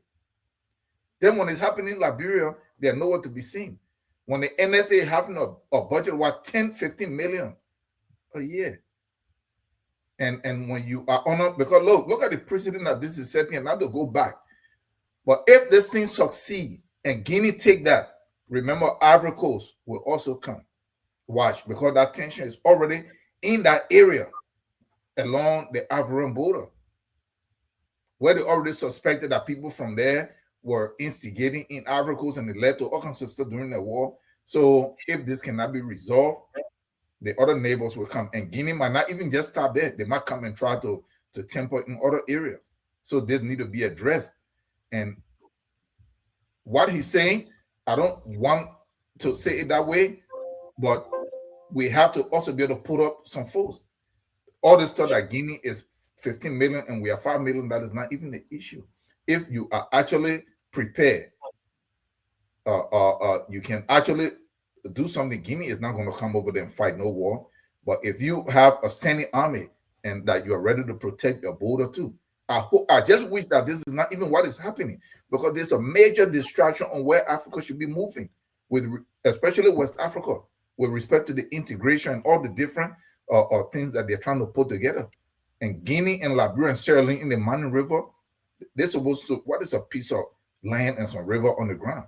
Then when it's happening in Liberia, they're nowhere to be seen. When the NSA having a budget worth 10-15 million a year. And when you are on, because look at the precedent that this is setting, and not to go back. But if this thing succeed and Guinea take that, remember Ivory Coast will also come. Watch, because that tension is already in that area along the Ivorian border. where they already suspected that people from there were instigating in Ivory Coast, and it led to all kinds of stuff during the war. So if this cannot be resolved, the other neighbors will come, and Guinea might not even just stop there. They might come and try to temper in other areas. So this need to be addressed. And what he's saying, I don't want to say it that way, but we have to also be able to put up some force. All this stuff that Guinea is 15 million and we are 5 million, that is not even the issue. If you are actually prepared, you can actually do something. Guinea is not going to come over there and fight no war. But if you have a standing army and that you are ready to protect your border too, I just wish that this is not even what is happening, because there's a major distraction on where Africa should be moving, with especially West Africa, with respect to the integration and all the different things that they're trying to put together. And Guinea and Liberia and Sierra Leone in the Manu River, they're supposed to, what is a piece of land and some river on the ground?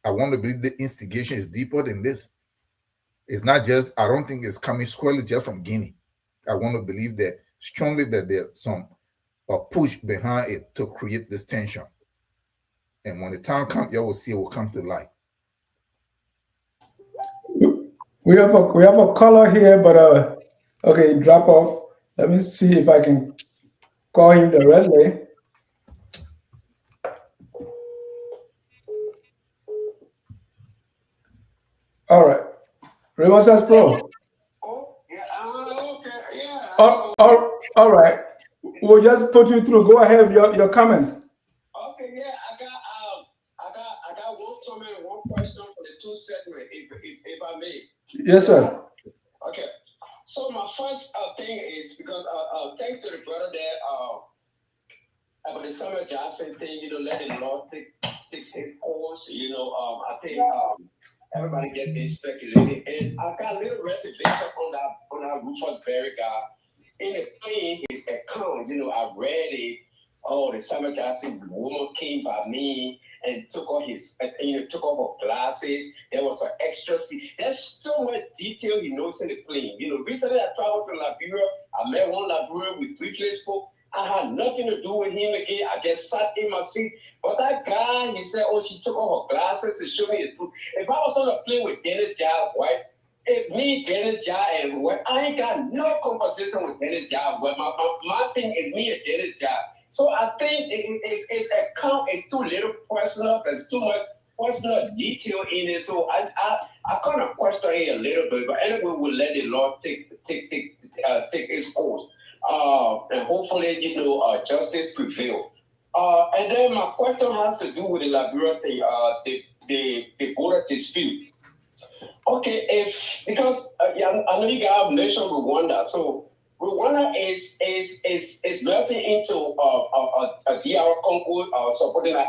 I want to believe the instigation is deeper than this. It's not just, I don't think it's coming squarely just from Guinea. I want to believe that strongly that there's some push behind it to create this tension. And when the time comes, you will see it will come to light. We have a caller here, but okay, drop off. Let me see if I can call him directly. All right, Remorsas Pro. Oh, yeah, okay, yeah. All right, we'll just put you through. Go ahead, your comments. Okay, yeah, I got one comment and one question for the two segments, if I may. Yes, sir. Okay, so my first thing is because thanks to the brother there about the Samuel Jackson thing, let the law take his course. I think everybody gets been speculating, and I got a little reservation on that Rufus Berry guy. In the thing, his account, I read it. Oh, the Samuel Jackson woman came by me and took off took off her glasses. There was an extra seat. There's so much detail he knows in the plane. Recently I traveled to Liberia. I met one Liberian, we briefly spoke. I had nothing to do with him again. I just sat in my seat. But that guy, he said, oh, she took off her glasses to show me the proof. If I was on a plane with Dennis Jai White, Dennis Jai and White, I ain't got no conversation with Dennis Jai White. My thing is me and Dennis Jai. So I think it's account is too little personal. There's too much personal detail in it. So I kind of question it a little bit. But anyway, we'll let the Lord take its course. And hopefully, justice prevail. And then my question has to do with the Liberia thing, the border dispute. Okay, because I know you guys mentioned Rwanda, so Rwanda is melting into a DR Congo supporting I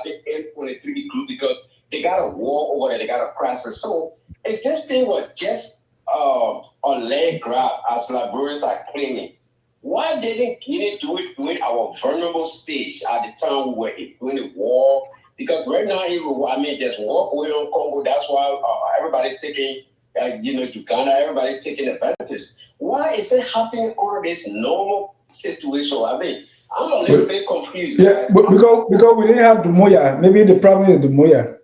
think M23 group because they got a war over there, they got a crisis. So if this thing was just a leg grab, as Liberians are claiming, why didn't Guinea do it during our vulnerable stage at the time we were doing the war? Because right now, there's war going on in Congo. That's why everybody's taking, Uganda, everybody's taking advantage. Why is it happening on this normal situation? I'm a little bit confused. Yeah, because we didn't have Dumoya. Maybe the problem is Dumoya.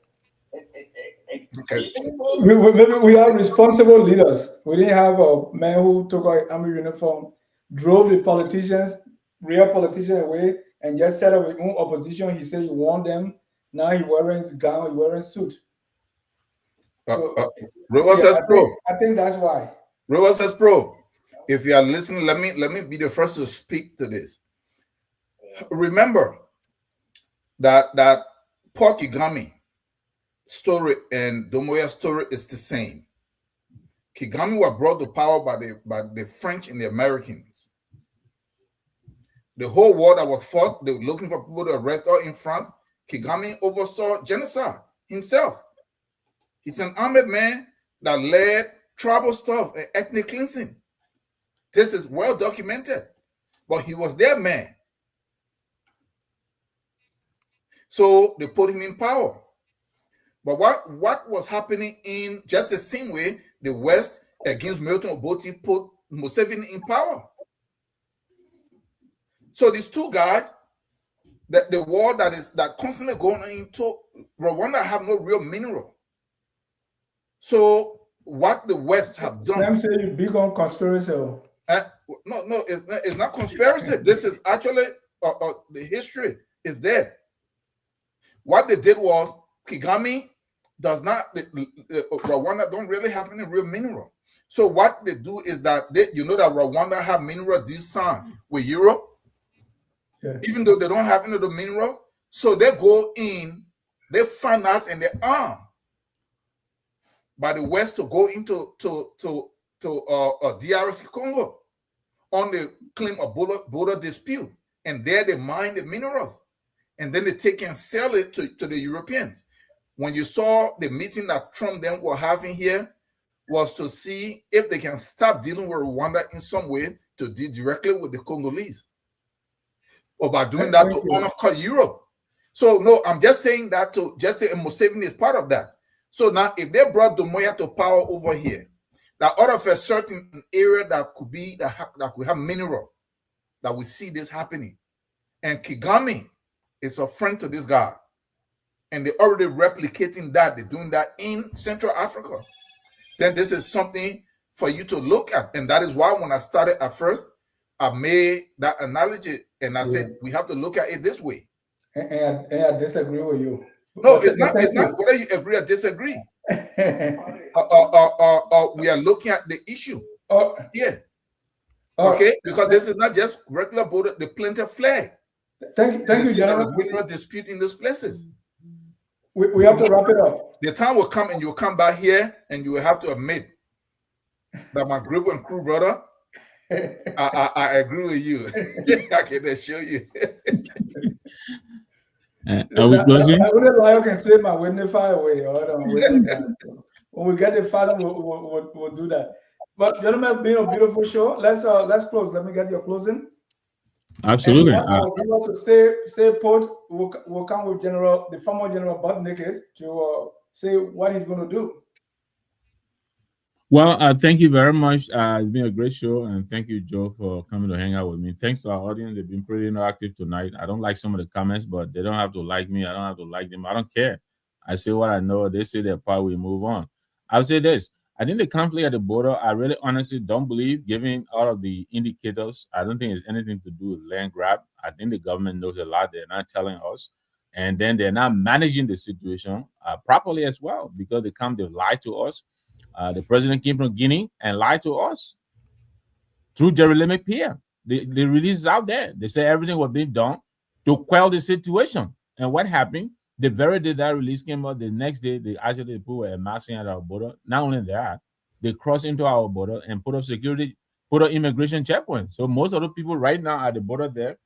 Okay. Maybe we have responsible leaders. We didn't have a man who took our army uniform, drove the politicians, real politicians away, and just set up his own opposition. He said he won them. Now he wearing his gown, he wearing suit. So, I think that's why. Remorsas Pro, if you are listening, let me be the first to speak to this. Remember that Paul Kagame story and Dumoya story is the same. Kagame was brought to power by the French and the Americans. The whole war that was fought, they were looking for people to arrest all in France. Kagame oversaw genocide himself. He's an armed man that led tribal stuff and ethnic cleansing. This is well documented, but he was their man. So they put him in power. But what was happening in just the same way the West against Milton Obote put Museveni in power? So these two guys, the war that constantly going into Rwanda have no real mineral. So what the West have done. Sam say you big on conspiracy. No, it's not conspiracy. This is actually the history is there. What they did was Kagame does not. Rwanda don't really have any real mineral. So what they do is that that Rwanda have mineral this time with Europe, even though they don't have any of the minerals. So they go in, they finance and they arm by the West to go into DRC Congo on the claim of border dispute, and there they mine the minerals, and then they take and sell it to the Europeans. When you saw the meeting that Trump then were having here, was to see if they can stop dealing with Rwanda in some way to deal directly with the Congolese, or by doing that to undercut Europe. So no, I'm just saying that to just say Museveni is part of that. So now, if they brought Dumoya to power over here, that out of a certain area that could be that could have mineral, that we see this happening, and Kagame is a friend to this guy, and they're already replicating that. They're doing that in Central Africa. Then this is something for you to look at, and that is why when I started at first, I made that analogy, and I said we have to look at it this way. And I disagree with you. No, it's not. It's not whether you agree or disagree. We are looking at the issue. Okay, because this is not just regular border, the planted flag. Thank you, General. We not dispute in those places. We have to wrap it up. The time will come and you'll come back here and you will have to admit that my group and crew brother, I agree with you. I can show you. Are we closing? I wouldn't lie. I can say my witness fire away. When we get the father, we'll do that. But gentlemen, been a beautiful show. Let's close. Let me get your closing. Absolutely. To stay put. We'll come with the former General Butt Naked to say what he's going to do. Well, thank you very much. It's been a great show, and thank you, Joe, for coming to hang out with me. Thanks to our audience. They've been pretty interactive tonight. I don't like some of the comments, but they don't have to like me. I don't have to like them. I don't care. I say what I know. They say their part. We move on. I'll say this. I think the conflict at the border, I really honestly don't believe, given all of the indicators, I don't think it's anything to do with land grab. I think the government knows a lot. They're not telling us. And then they're not managing the situation properly as well, because they've lied to us. The president came from Guinea and lied to us through Jeremy Pierre. The release is out there. They say everything was being done to quell the situation. And what happened? The very day that release came out, the next day, they actually put a massing at our border. Not only that, they crossed into our border and put up immigration checkpoints. So most of the people right now at the border there,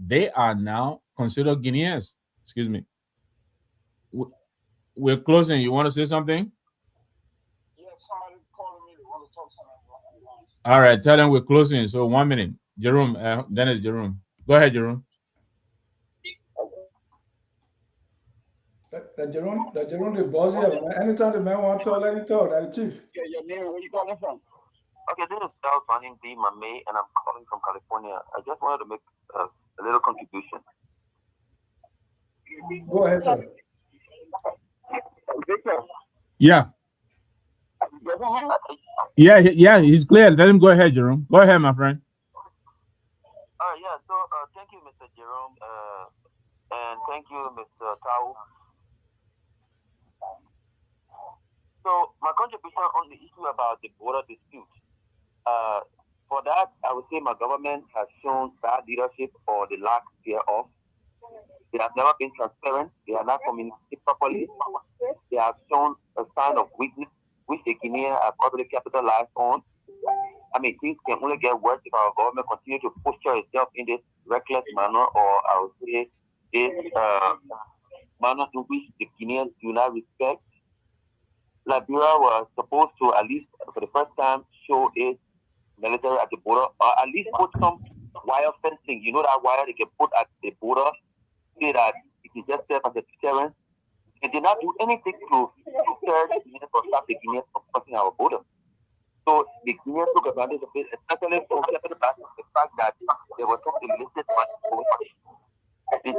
they are now considered Guineans. Excuse me. We're closing. You want to say something? Somebody's calling me. They want to talk something. All right, tell them we're closing. So 1 minute. Jerome, then it's Jerome. Go ahead, Jerome. Jerome, the boss here. Anytime the man wants to talk, let him talk. That's the chief. Yeah, your name, where you calling from? Okay, this is Charles Manning B. Mame, and I'm calling from California. I just wanted to make a little contribution. Go ahead, sir. Victor. Yeah. Yeah, he's clear. Let him go ahead, Jerome. Go ahead, my friend. Yeah, so thank you, Mr. Jerome, and thank you, Mr. Tao. So my contribution on the issue about the border dispute, for that, I would say my government has shown bad leadership or the lack thereof. They have never been transparent. They are not communicating properly. They have shown a sign of weakness, which the Guineans have already capitalized on. I mean, things can only get worse if our government continue to posture itself in this reckless manner, or I would say this manner in which the Guineans do not respect. Liberia was supposed to, at least for the first time, show its military at the border, or at least put some wire fencing. You know that wire they can put at the border, say that it is just serve as a deterrent. They did not do anything to deter the Guineans or stop the Guineans from crossing our border. So the Guineans took advantage of it, especially from the fact that there was some illicit money. They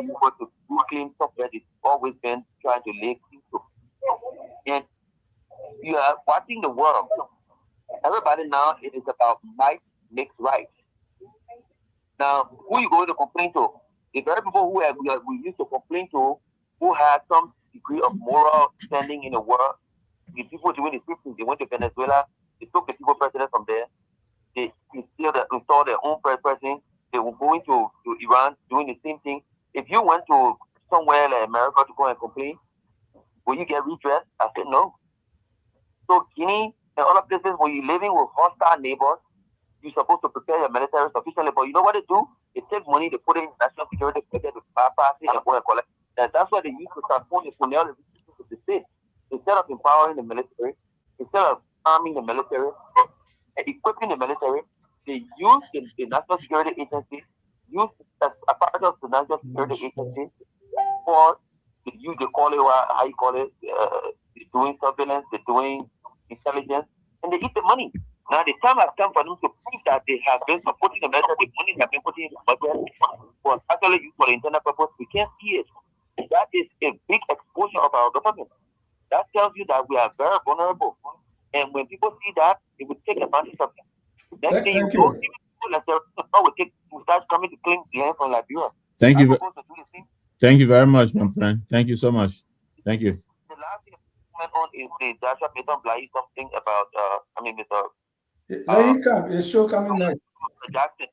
you were to do claim somewhere, it's always been trying to lay claim to. And you are watching the world. Everybody now, it is about might makes right. Now, who you going to complain to? The very people who we used to complain to, who had some degree of moral standing in the world, the people doing the same thing. They went to Venezuela, they took the people president from there, they installed their own president, they were going to Iran, doing the same thing. If you went to somewhere like America to go and complain, will you get redress? I said no. So Guinea and other places where you're living with hostile neighbors, you're supposed to prepare your military sufficiently, but you know what they do? They take money, they put it in national security, they get the party and go and collect. And that's why they used to start pulling the resources of the state. Instead of empowering the military, instead of arming the military, and equipping the military, they use the national security agency, use as a part of the national security agency for they call it how you call it, they're doing surveillance, they're doing intelligence, and they eat the money. Now the time has come for them to prove that they have been supporting the military, the money have been putting in the budget was actually used for the internal purpose. We can't see it. That is a big exposure of our government. That tells you that we are very vulnerable. And when people see that, they will take advantage of it. Next thing you know, we start coming to claim the land from Liberia. Thank you. Thank you very much, my friend. Thank you so much. Thank you. The last thing on is the Joshua Mason Blai something about Mr. His show coming next. Jackson.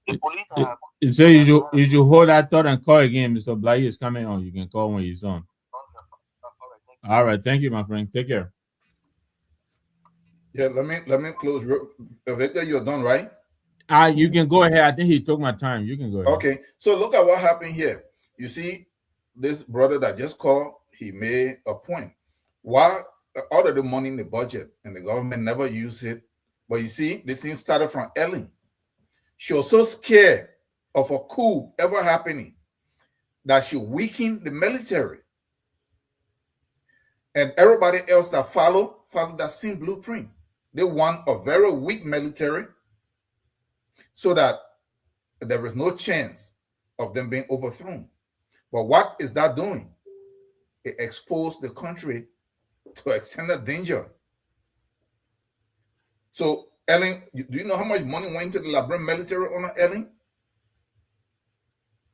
The police have So you should hold that thought and call again. Mr. Blai is coming on. You can call when he's on. All right. Thank you, my friend. Take care. Yeah, let me close. Victor, you're done, right? You can go ahead. I think he took my time. You can go ahead. Okay. So look at what happened here. You see, this brother that just called, he made a point. Why all of the money in the budget and the government never used it? But you see, the thing started from Ellen. She was so scared of a coup ever happening that she weakened the military. And everybody else that followed that same blueprint. They want a very weak military so that there is no chance of them being overthrown. But what is that doing? It exposed the country to extended danger. So, Ellen, do you know how much money went into the Liberian military under Ellen?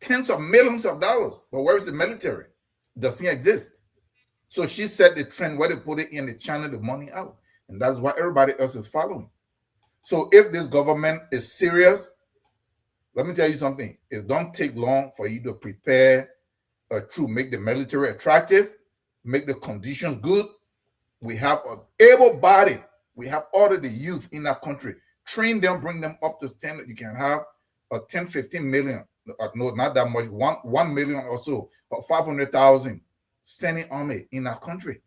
Tens of millions of dollars. But where is the military? Doesn't exist. So she set the trend where they put it in, they channel the money out. And that's what everybody else is following. So if this government is serious, let me tell you something. It don't take long for you to prepare a troop, make the military attractive, make the conditions good. We have an able body. We have all of the youth in our country. Train them, bring them up to standard. You can have a 10, 15 million, no, not that much, 1 million or so, or 500,000 standing army in our country.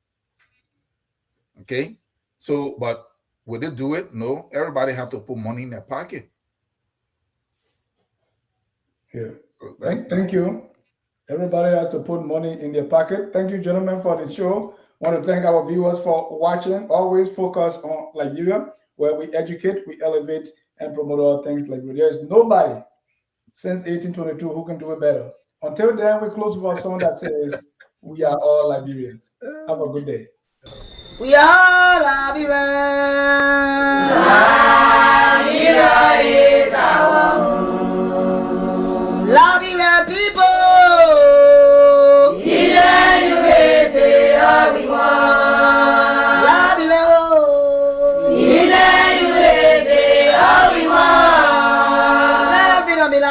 Okay? So, but will they do it? No. Everybody have to put money in their pocket. Yeah. So thank you. Everybody has to put money in their pocket. Thank you, gentlemen, for the show. I want to thank our viewers for watching. Always focus on Liberia, where we educate, we elevate, and promote all things Liberia. There is nobody since 1822 who can do it better. Until then, we close with a song that says, "We are all Liberians." Have a good day. We are Liberians. Liberia is our home. Liberian people.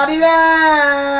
Liberia.